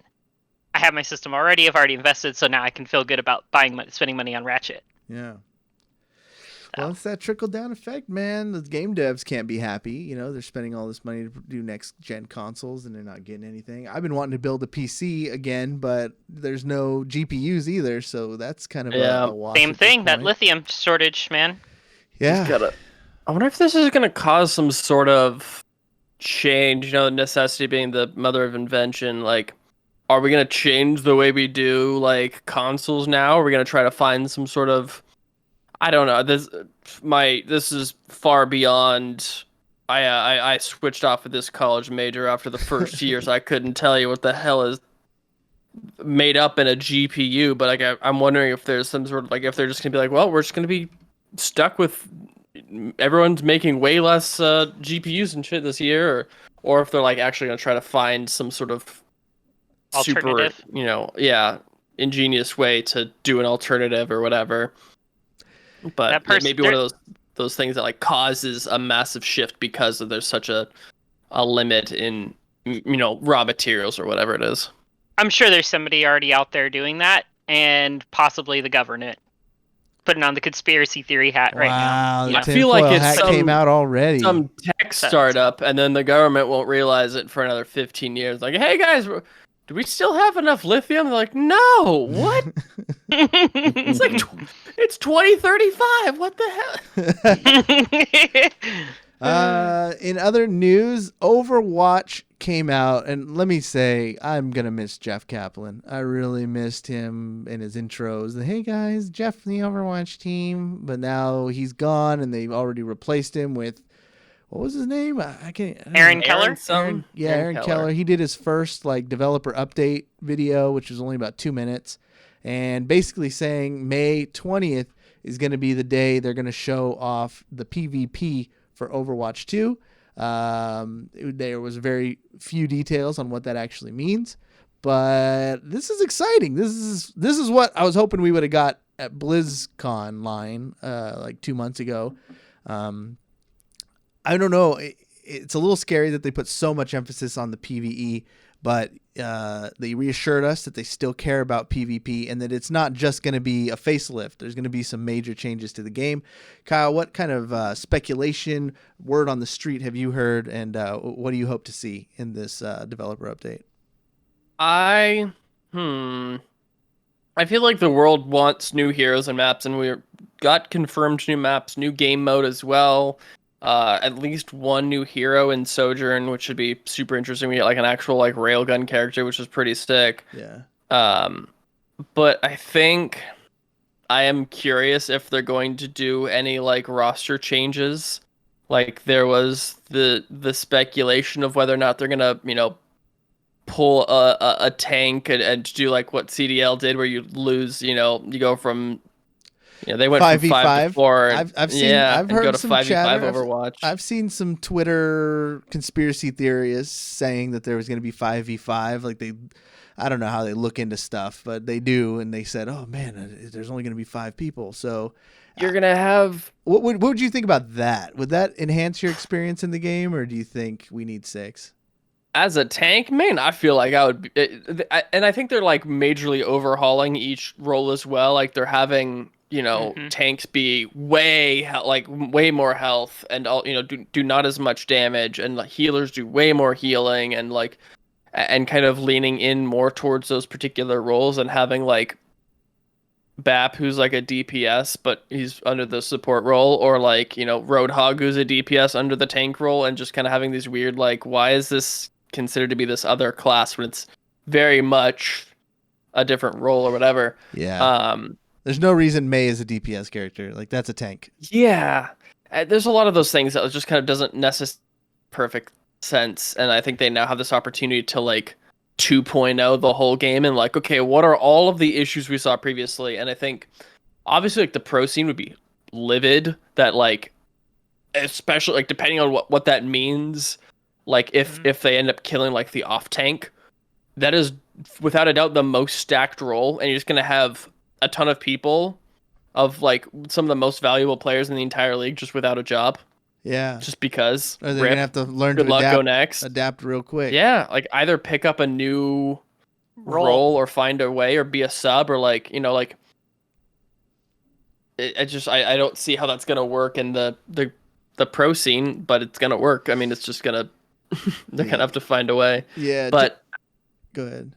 I have my system already. I've already invested, so now I can feel good about spending money on Ratchet. Yeah. Well, it's that trickle down effect, man. The game devs can't be happy. You know, they're spending all this money to do next gen consoles and they're not getting anything. I've been wanting to build a PC again, but there's no GPUs either. So that's kind of a wash. Same at this thing, that point. lithium shortage, man. Yeah. I wonder if this is going to cause some sort of change, you know, necessity being the mother of invention. Like, are we going to change the way we do, like, consoles now? Are we going to try to find some sort of, I don't know. This is far beyond. I switched off of this college major after the first year, so I couldn't tell you what the hell is made up in a GPU. But like, I'm wondering if there's some sort of, like, if they're just gonna be like, well, we're just gonna be stuck with everyone's making way less GPUs and shit this year, or if they're like actually gonna try to find some sort of Alternative. super, you know, ingenious way to do an alternative or whatever. But maybe one of those things that like causes a massive shift because there's such a limit in, you know, raw materials or whatever it is. I'm sure there's somebody already out there doing that, and possibly the government putting on the conspiracy theory hat right now. Wow, I feel like it's came out already. Some tech startup, and then the government won't realize it for another 15 years. Like, hey guys, do we still have enough lithium? They're like, no, what? It's like it's 2035. What the hell? In other news, Overwatch came out, and let me say, I'm gonna miss Jeff Kaplan. I really missed him in his intros. Hey guys, Jeff from the Overwatch team, but now he's gone, and they've already replaced him with, what was his name? I can't. Aaron Keller. Aaron Keller. He did his first like developer update video, which was only about 2 minutes, and basically saying May 20th is going to be the day they're going to show off the PvP for Overwatch 2. There was very few details on what that actually means, but this is exciting. This is what I was hoping we would have got at BlizzCon line like 2 months ago. I don't know. It's a little scary that they put so much emphasis on the PvE, but they reassured us that they still care about PvP and that it's not just going to be a facelift. There's going to be some major changes to the game. Kyle, what kind of speculation, word on the street have you heard, and what do you hope to see in this developer update? I feel like the world wants new heroes and maps, and we got confirmed new maps, new game mode as well. At least one new hero in Sojourn, which should be super interesting. We get like an actual like railgun character, which is pretty sick. Yeah. But I think I am curious if they're going to do any like roster changes. Like there was the speculation of whether or not they're gonna, you know, pull a tank and do like what CDL did, where you lose, you know, you go from. Yeah, they went 5v5. From 5 to 4. I've heard go to some 5v5 chatter. Overwatch. I've seen some Twitter conspiracy theorists saying that there was going to be 5v5. Like I don't know how they look into stuff, but they do, and they said, "Oh man, there's only going to be 5 people." So you're gonna have. What would you think about that? Would that enhance your experience in the game, or do you think we need 6? As a tank, man, I feel like I would, and I think they're like majorly overhauling each role as well. Like they're having, you know, tanks be way more health and all, you know, do not as much damage, and like healers do way more healing, and like, and kind of leaning in more towards those particular roles, and having like Bap, who's like a DPS, but he's under the support role, or like, you know, Roadhog, who's a DPS under the tank role, and just kind of having these weird, like, why is this considered to be this other class when it's very much a different role or whatever? Yeah. There's no reason Mei is a DPS character. Like, that's a tank. Yeah. There's a lot of those things that just kind of doesn't necessarily perfect sense, and I think they now have this opportunity to, like, 2.0 the whole game and like, okay, what are all of the issues we saw previously? And I think obviously like the pro scene would be livid that like, especially like depending on what that means, like if they end up killing like the off tank, that is without a doubt the most stacked role, and you're just gonna have a ton of people of like some of the most valuable players in the entire league just without a job. Yeah. Just because. Or they're gonna have to learn Good to luck, adapt, go next. adapt real quick. Yeah, like either pick up a new role or find a way or be a sub or like, you know, like I don't see how that's gonna work in the pro scene, but it's gonna work. I mean, it's just gonna they're gonna have to find a way. Yeah. But go ahead.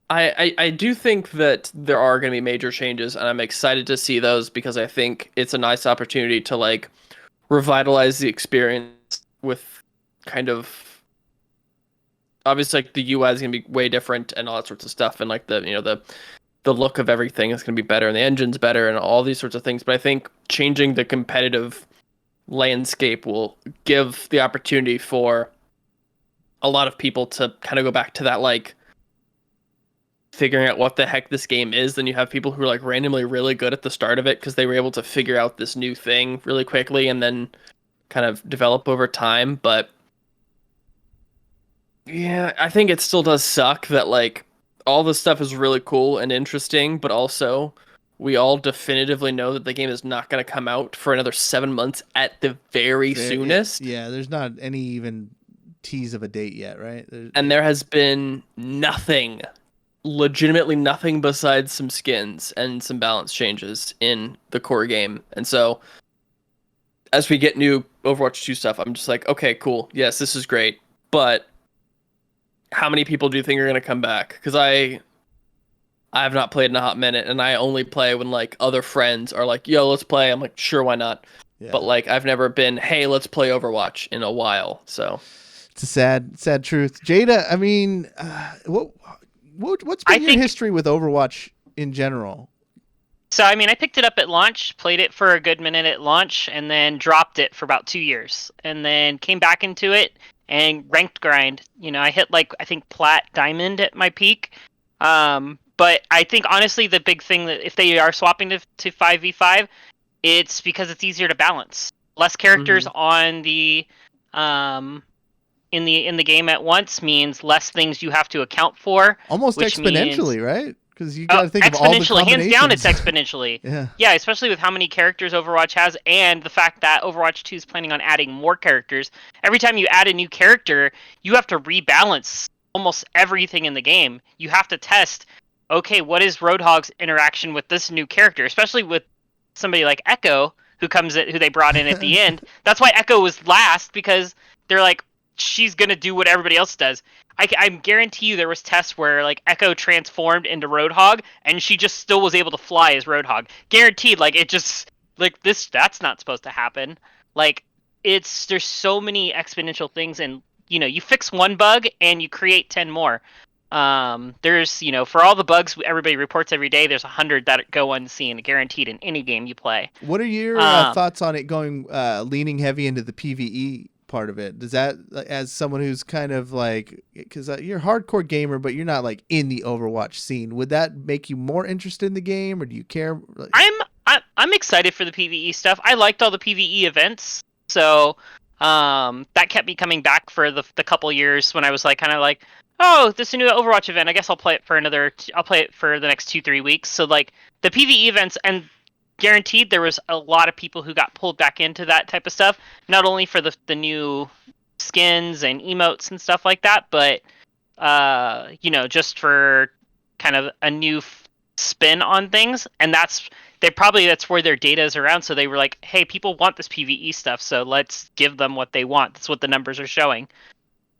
I do think that there are going to be major changes, and I'm excited to see those because I think it's a nice opportunity to like revitalize the experience with kind of obviously like the UI is going to be way different and all that sorts of stuff, and like the look of everything is going to be better and the engine's better and all these sorts of things. But I think changing the competitive landscape will give the opportunity for a lot of people to kind of go back to that like figuring out what the heck this game is. Then you have people who are like randomly really good at the start of it because they were able to figure out this new thing really quickly and then kind of develop over time. But yeah, I think it still does suck that like all this stuff is really cool and interesting, but also we all definitively know that the game is not going to come out for another 7 months at the very soonest. Yeah, there's not any even tease of a date yet, right? And there has been nothing, legitimately nothing besides some skins and some balance changes in the core game. And so as we get new Overwatch 2 stuff, I'm just like, okay, cool. Yes, this is great. But how many people do you think are going to come back? Because I have not played in a hot minute, and I only play when like other friends are like, yo, let's play. I'm like, sure, why not? Yeah. But like I've never been, hey, let's play Overwatch in a while. So it's a sad truth. Jada, I mean, what's been your history with Overwatch in general? So, I mean, I picked it up at launch, played it for a good minute at launch, and then dropped it for about 2 years. And then came back into it and ranked grind. You know, I hit, like, I think plat diamond at my peak. But I think, honestly, the big thing that if they are swapping to 5v5, it's because it's easier to balance. Less characters on the... in the game at once means less things you have to account for. Almost exponentially, right? Because you got to think of all the combinations. Hands down, it's exponentially. Yeah, especially with how many characters Overwatch has, and the fact that Overwatch 2 is planning on adding more characters. Every time you add a new character, you have to rebalance almost everything in the game. You have to test, okay, what is Roadhog's interaction with this new character, especially with somebody like Echo, who they brought in at the end. That's why Echo was last, because they're like, she's gonna do what everybody else does. I guarantee you there was tests where like Echo transformed into Roadhog and she just still was able to fly as Roadhog. Guaranteed, like it just like that's not supposed to happen. Like there's so many exponential things, and you know, you fix one bug and you create 10 more. There's, you know, for all the bugs everybody reports every day, there's 100 that go unseen, guaranteed in any game you play. What are your thoughts on it going leaning heavy into the PvE part of it? Does that, as someone who's kind of like, because you're a hardcore gamer but you're not like in the Overwatch scene, would that make you more interested in the game, or do you care? I'm excited for the PvE stuff. I liked all the PvE events, so that kept me coming back for the couple years when I was like kind of like, oh, this is a new Overwatch event, I guess I'll play it for the next 2-3 weeks. So like the PvE events, and guaranteed there was a lot of people who got pulled back into that type of stuff, not only for the new skins and emotes and stuff like that, but you know, just for kind of a new spin on things. And that's where their data is around, so they were like, hey, people want this PvE stuff, so let's give them what they want. That's what the numbers are showing.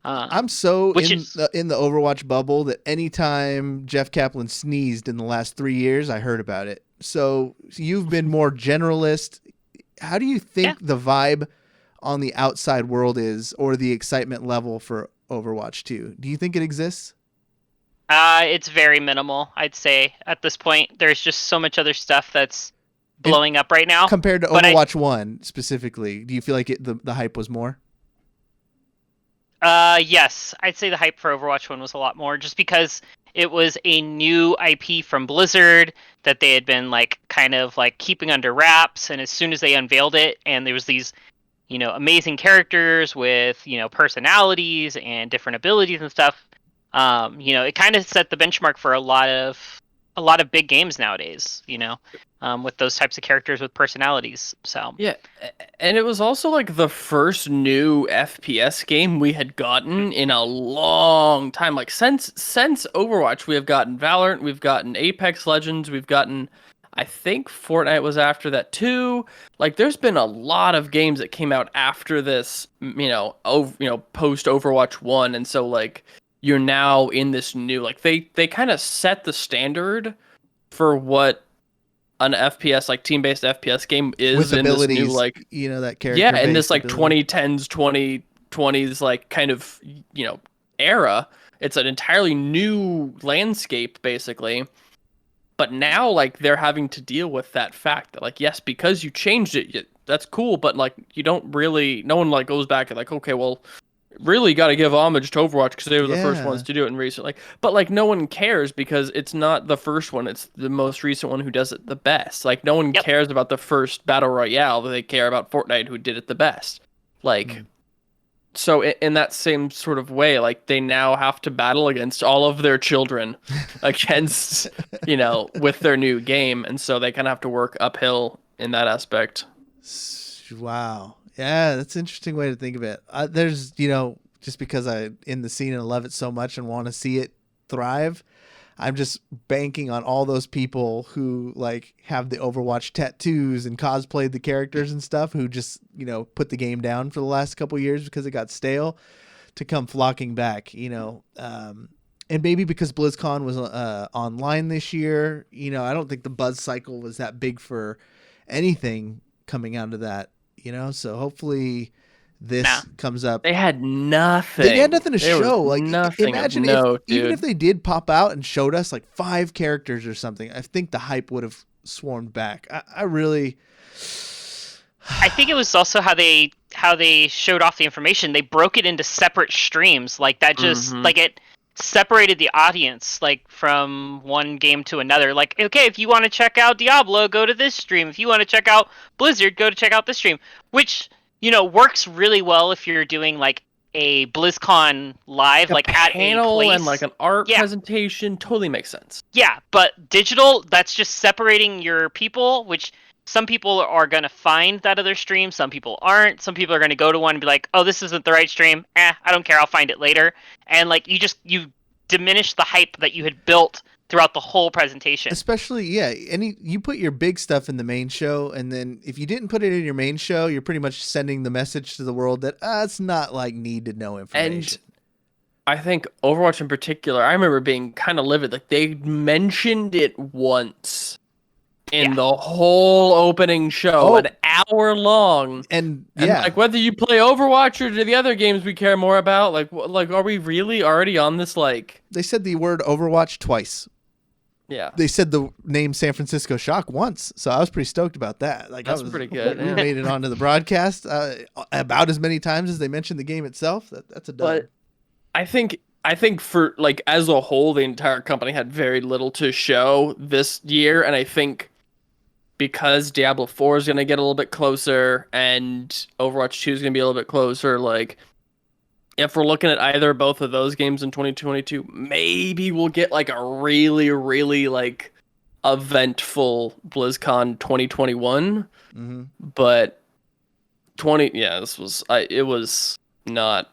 I'm so in the Overwatch bubble that anytime Jeff Kaplan sneezed in the last 3 years, I heard about it. So you've been more generalist. How do you think the vibe on the outside world is, or the excitement level for Overwatch 2? Do you think it exists? It's very minimal, I'd say, at this point. There's just so much other stuff that's blowing up right now. Compared to Overwatch 1 specifically, do you feel like the hype was more? Yes, I'd say the hype for Overwatch 1 was a lot more, just because it was a new IP from Blizzard that they had been like kind of like keeping under wraps, and as soon as they unveiled it, and there was these, amazing characters with, personalities and different abilities and stuff, it kind of set the benchmark for a lot of big games nowadays, with those types of characters with personalities. So Yeah, and it was also like the first new FPS game we had gotten in a long time. Like since Overwatch, we have gotten Valorant, we've gotten Apex Legends, we've gotten, I think Fortnite was after that too. Like there's been a lot of games that came out after this, post Overwatch 1, and so like you're now in this new, like they kind of set the standard for what an FPS, like team-based FPS game is With in abilities, this new, like, that character. yeah, in this like 2010s, 2020s like kind of, era. It's an entirely new landscape basically. But now like they're having to deal with that fact that like, yes, because you changed it, that's cool, but like you don't really, no one like goes back and like, okay, well, really got to give homage to Overwatch because they were the first ones to do it in recent, like, but like no one cares because it's not the first one, it's the most recent one who does it the best. Like no one cares about the first battle royale, they care about Fortnite who did it the best. Like so in that same sort of way, like they now have to battle against all of their children against with their new game, and so they kind of have to work uphill in that aspect. Wow. Yeah, that's an interesting way to think of it. There's, just because I'm in the scene and I love it so much and want to see it thrive, I'm just banking on all those people who like have the Overwatch tattoos and cosplayed the characters and stuff, who just, put the game down for the last couple of years because it got stale, to come flocking back, and maybe because BlizzCon was online this year, I don't think the buzz cycle was that big for anything coming out of that. So hopefully this comes up. They had nothing. They had nothing to show. Like, nothing. Imagine even if they did pop out and showed us like 5 characters or something, I think the hype would have swarmed back. I think it was also how they showed off the information. They broke it into separate streams, like that. Just like it separated the audience like from one game to another. Like, okay, if you want to check out Diablo, go to this stream. If you want to check out Blizzard, go to check out this stream, which works really well if you're doing like a BlizzCon live, like at a panel place. And like an art presentation. Totally makes sense. Yeah, but digital, that's just separating your people, which some people are going to find that other stream, some people aren't. Some people are going to go to one and be like, oh, this isn't the right stream. I don't care, I'll find it later. And like you diminish the hype that you had built throughout the whole presentation. Especially, you put your big stuff in the main show, and then if you didn't put it in your main show, you're pretty much sending the message to the world that it's not like need to know information. And I think Overwatch in particular, I remember being kind of livid. Like they mentioned it once in the whole opening show, an hour long, and like whether you play Overwatch or the other games we care more about, like are we really already on this? Like they said the word Overwatch twice. Yeah, they said the name San Francisco Shock once, so I was pretty stoked about that. Like that's pretty good. We made it onto the broadcast about as many times as they mentioned the game itself. That's a dub. But I think for like as a whole, the entire company had very little to show this year, and I think because Diablo 4 is going to get a little bit closer and Overwatch 2 is going to be a little bit closer, like if we're looking at either or both of those games in 2022, maybe we'll get like a really, really like eventful BlizzCon 2021. Mm-hmm. But it was not.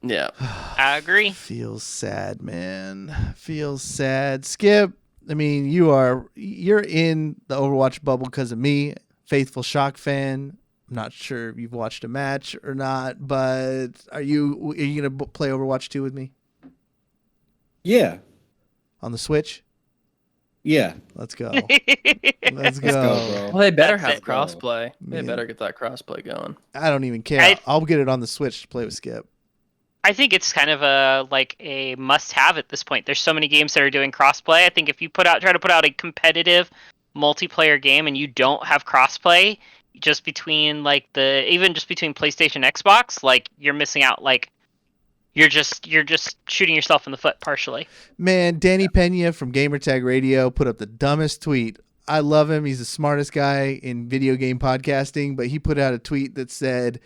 Yeah. I agree. Feels sad, man. Feels sad. Skip, I mean, you're in the Overwatch bubble because of me, faithful Shock fan. I'm not sure if you've watched a match or not, but are you gonna play Overwatch 2 with me? Yeah. On the Switch? Yeah. Let's go. Let's go. Well, they better have crossplay. They better get that crossplay going. I don't even care. I'll get it on the Switch to play with Skip. I think it's kind of a must-have at this point. There's so many games that are doing crossplay. I think if you try to put out a competitive multiplayer game and you don't have crossplay, just between like even just between PlayStation and Xbox, like you're missing out. Like you're just shooting yourself in the foot partially. Man, Danny Pena from Gamertag Radio put up the dumbest tweet. I love him. He's the smartest guy in video game podcasting, but he put out a tweet that said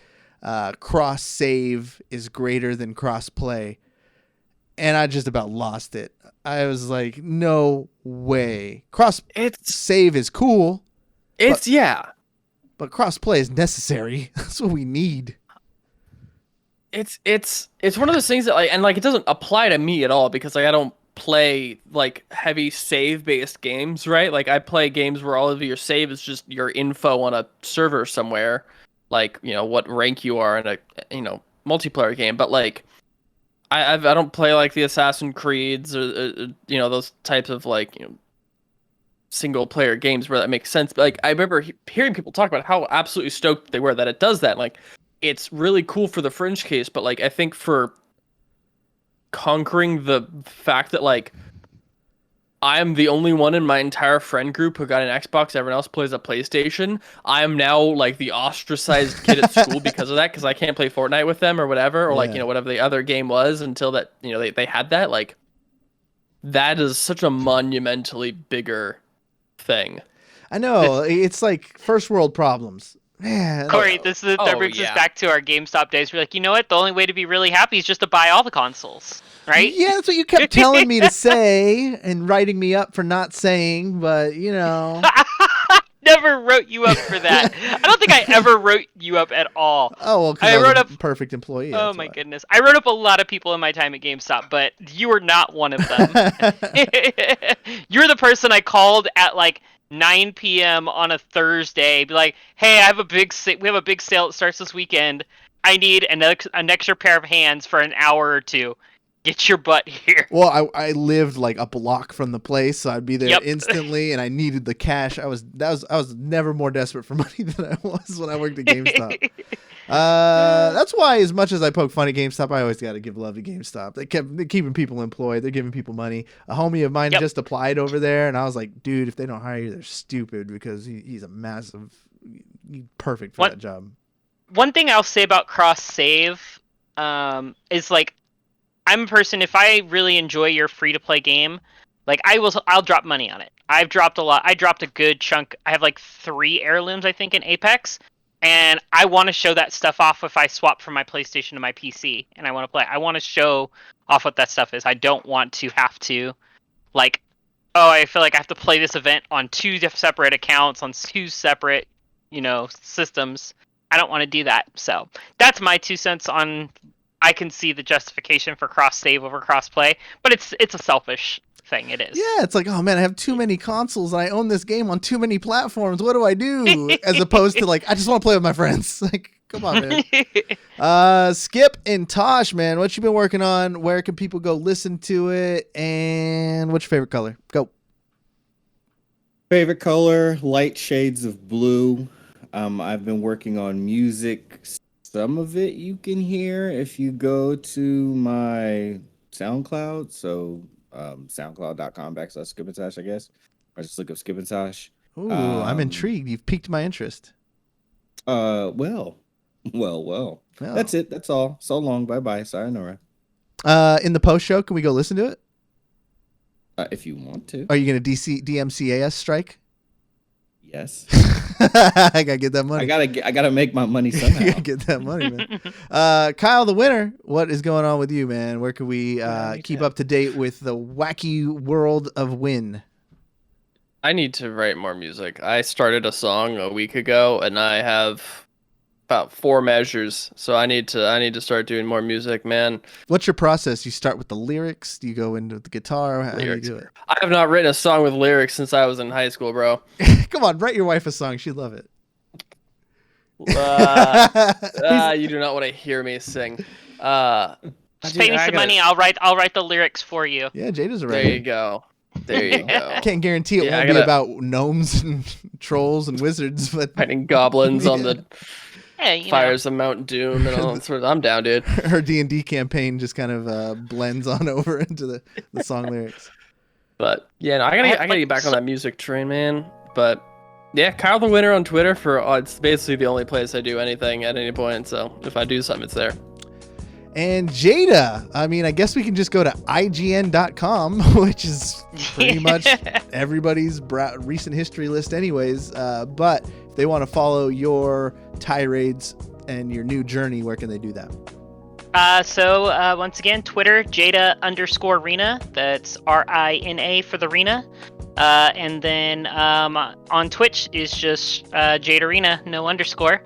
cross save is greater than cross play. And I just about lost it. I was like, no way. Cross save is cool. But cross play is necessary. That's what we need. It's one of those things that like it doesn't apply to me at all because like I don't play like heavy save based games, right? Like I play games where all of your save is just your info on a server somewhere, like what rank you are in a multiplayer game. But like I don't play like the Assassin's Creeds or those types of like single player games where that makes sense. But like I remember hearing people talk about how absolutely stoked they were that it does that. Like it's really cool for the fringe case, but like I think for conquering the fact that like I am the only one in my entire friend group who got an Xbox, everyone else plays a PlayStation. I am now like the ostracized kid at school because of that, because I can't play Fortnite with them or whatever, or like whatever the other game was until that they had that. Like that is such a monumentally bigger thing. I know, it's like first world problems. Man, Cory, that brings us back to our GameStop days. We're like, you know what? The only way to be really happy is just to buy all the consoles, right? Yeah, that's what you kept telling me to say and writing me up for not saying, but Never wrote you up for that. I don't think I ever wrote you up at all. Oh, well, because I wrote up perfect employee. Oh my goodness. I wrote up a lot of people in my time at GameStop, but you were not one of them. You're the person I called at like 9 p.m. on a Thursday, be like, hey, we have a big sale that starts this weekend. I need an extra pair of hands for an hour or two. Get your butt here. Well, I lived like a block from the place, so I'd be there instantly, and I needed the cash. I was never more desperate for money than I was when I worked at GameStop. That's why, as much as I poke fun at GameStop, I always got to give love to GameStop. They're keeping people employed. They're giving people money. A homie of mine just applied over there, and I was like, dude, if they don't hire you, they're stupid, because he's perfect for that job. One thing I'll say about cross save is like, I'm a person, if I really enjoy your free to play game, like I'll drop money on it. I've dropped a lot. I dropped a good chunk. I have like 3 heirlooms, I think, in Apex. And I want to show that stuff off if I swap from my PlayStation to my PC and I want to play. I want to show off what that stuff is. I don't want to have to, like, I feel like I have to play this event on 2 separate accounts, on 2 separate, systems. I don't want to do that. So that's my 2 cents on. I can see the justification for cross save over cross play, but it's a selfish thing. It is. Yeah, it's like, oh man, I have too many consoles and I own this game on too many platforms. What do I do? As opposed to like, I just want to play with my friends. Like, come on, man. Skip and Tosh, man, what you been working on? Where can people go listen to it? And what's your favorite color? Go. Favorite color, light shades of blue. I've been working on music. Some of it you can hear if you go to my SoundCloud. So soundcloud.com/Skip and Tosh, I guess. Or just look up Skip and Tosh. Ooh, I'm intrigued. You've piqued my interest. Well. That's it. That's all. So long. Bye-bye. Sayonara. In the post show, can we go listen to it? If you want to. Are you going to DMCA strike? Yes. I gotta get that money. I gotta make my money somehow. You gotta get that money, man. Kyle, the winner, what is going on with you, man? Where can we keep up to date with the wacky world of Wynn? I need to write more music. I started a song a week ago, and I have about 4 measures, so I need to start doing more music, man. What's your process? You start with the lyrics? Do you go into the guitar? How do you do it? I have not written a song with lyrics since I was in high school, bro. Come on, write your wife a song. She'd love it. You do not want to hear me sing. Just pay me some money. I'll write the lyrics for you. Yeah, Jada's a writer. There you go. There you go. Can't guarantee it won't be about gnomes and trolls and wizards, but fighting goblins on the fires of Mount Doom and all that sort of. I'm down, dude. Her D&D campaign just kind of blends on over into the song lyrics. But yeah, no, I gotta get back on that music train, man. But Yeah, Kyle the Winner on Twitter for it's basically the only place I do anything at any point. So if I do something, it's there. And Jada, I mean, I guess we can just go to IGN.com, which is pretty much everybody's recent history list anyways. But if they want to follow your tirades and your new journey, where can they do that? So once again, Twitter, Jada_Rena. That's RINA for the Rena. And then on Twitch is just Jadarina, no underscore.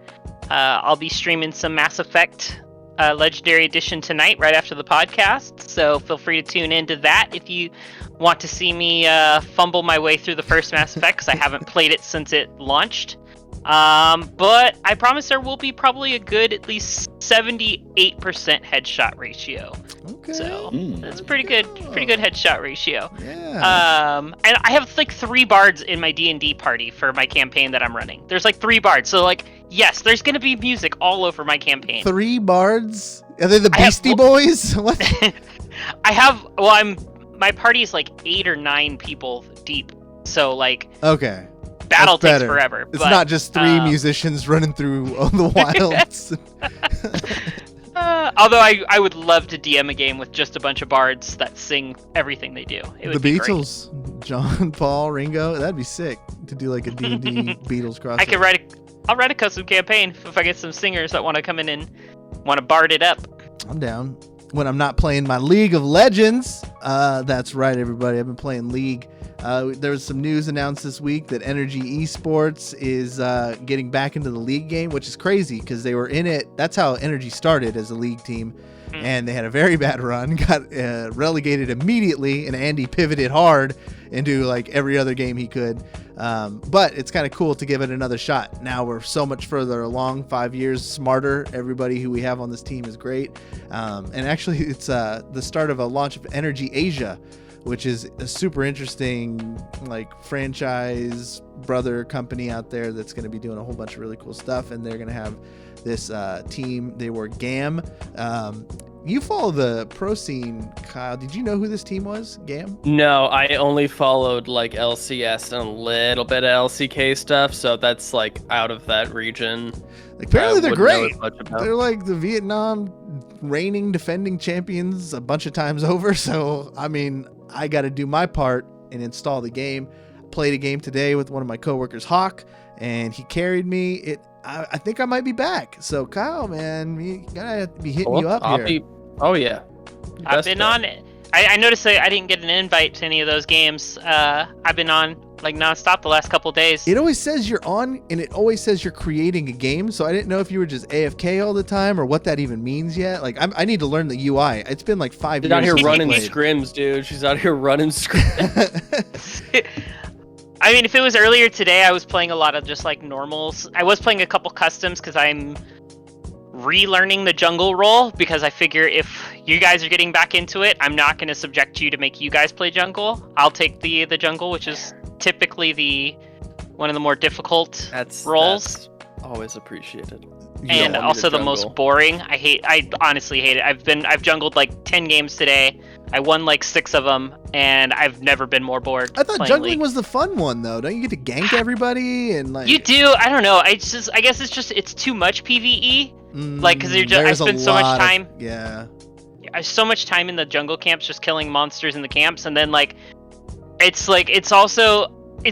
I'll be streaming some Mass Effect Legendary Edition tonight, right after the podcast. So feel free to tune into that if you want to see me fumble my way through the first Mass Effect, because I haven't played it since it launched. But I promise there will be probably a good at least 78% headshot ratio. Okay. So that's pretty good headshot ratio. Yeah. And I have like 3 bards in my D&D party for my campaign that I'm running. There's like 3 bards. So like, yes, there's going to be music all over my campaign. 3 bards? Are they the Beastie Boys? What? My party is like 8 or 9 people deep. So like, Okay. battle That's takes better. forever. It's but, not just 3 musicians running through the wilds. Although I would love to DM a game with just a bunch of bards that sing everything they do. It would The be great. Beatles, John, Paul, Ringo. That'd be sick to do like a D&D Beatles crossover. I'll write a custom campaign if I get some singers that want to come in and want to bard it up. I'm down. When I'm not playing my League of Legends. That's right, everybody. I've been playing League. There was some news announced this week that Energy Esports is getting back into the League game, which is crazy because they were in it. That's how Energy started as a League team. And they had a very bad run, got relegated immediately, and Andy pivoted hard into like every other game he could. But it's kind of cool to give it another shot. Now we're so much further along, 5 years smarter. Everybody who we have on this team is great. And actually, it's the start of a launch of Energy Asia, which is a super interesting like franchise brother company out there that's going to be doing a whole bunch of really cool stuff. And they're going to have this team. They were GAM. You follow the pro scene, Kyle. Did you know who this team was, GAM? No, I only followed like LCS and a little bit of LCK stuff, so that's like out of that region. Like, apparently they're wouldn't know great. as much about. They're like the Vietnam reigning defending champions a bunch of times over. So, I mean, I got to do my part and install the game. Played a game today with one of my coworkers, Hawk, and he carried me. I think I might be back. So, Kyle, man, we gotta be hitting you up here. Oh yeah. I've been on it. I noticed that I didn't get an invite to any of those games. I've been on like nonstop the last couple days. It always says you're on, and it always says you're creating a game. So I didn't know if you were just AFK all the time or what that even means yet. Like, I need to learn the UI. It's been like 5 She's years. out here since I running played. scrims, dude. She's out here running scrims. I mean, if it was earlier today, I was playing a lot of just like normals. I was playing a couple customs because I'm relearning the jungle role, because I figure if you guys are getting back into it, I'm not going to subject you to make you guys play jungle. I'll take the jungle, which is typically one of the more difficult roles. That's always appreciated. And also the most boring. I honestly hate it. I've jungled like 10 games today. I won like 6 of them, and I've never been more bored. I thought playing jungling League. was the fun one though. Don't you get to gank everybody and like? You do. I don't know. I guess it's too much PvE. Like, because I spend so much time. I so much time in the jungle camps just killing monsters in the camps, and then like it's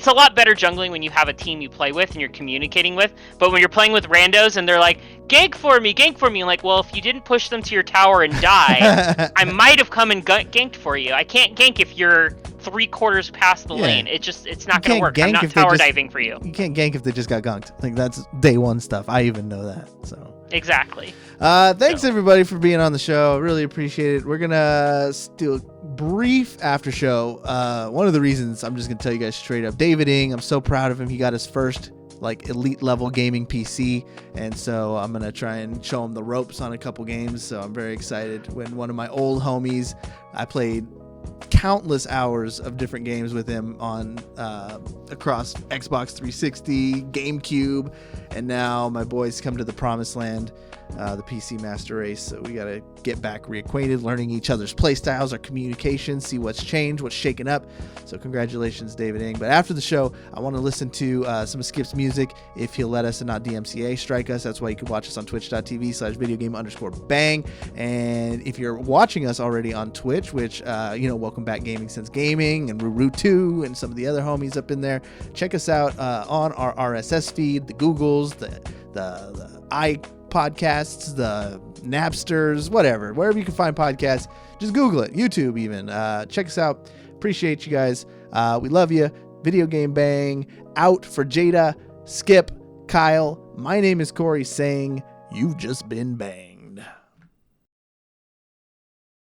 a lot better jungling when you have a team you play with and you're communicating with. But when you're playing with randos and they're like, gank for me, I'm like, well, if you didn't push them to your tower and die, I might have come and ganked for you. I can't gank if you're 3/4 past the lane. It's not gonna work. I'm not tower diving for you. You can't gank if they just got ganked. Like, that's day one stuff. I even know that. So Exactly. Thanks everybody for being on the show. Really appreciate it. We're gonna do a brief after show. One of the reasons, I'm just gonna tell you guys straight up, David Ing, I'm so proud of him. He got his first like elite level gaming PC, and so I'm gonna try and show him the ropes on a couple games. So I'm very excited. When one of my old homies, I played countless hours of different games with him on across Xbox 360, GameCube, and now my boys come to the promised land. the PC Master Race. So we got to get back reacquainted, learning each other's play styles, our communication, see what's changed, what's shaken up. So congratulations, David Ng. But after the show, I want to listen to some of Skip's music if he'll let us and not DMCA strike us. That's why you can watch us on twitch.tv/videogame_bang. And if you're watching us already on Twitch, which, welcome back Gaming Sense Gaming and Ruru2 and some of the other homies up in there, check us out on our RSS feed, the Googles, the iPodcasts, the Napsters, wherever you can find podcasts, just Google it, YouTube even. Check us out. Appreciate you guys. We love you. Video Game Bang out for Jada, Skip, Kyle. My name is Cory saying you've just been banged.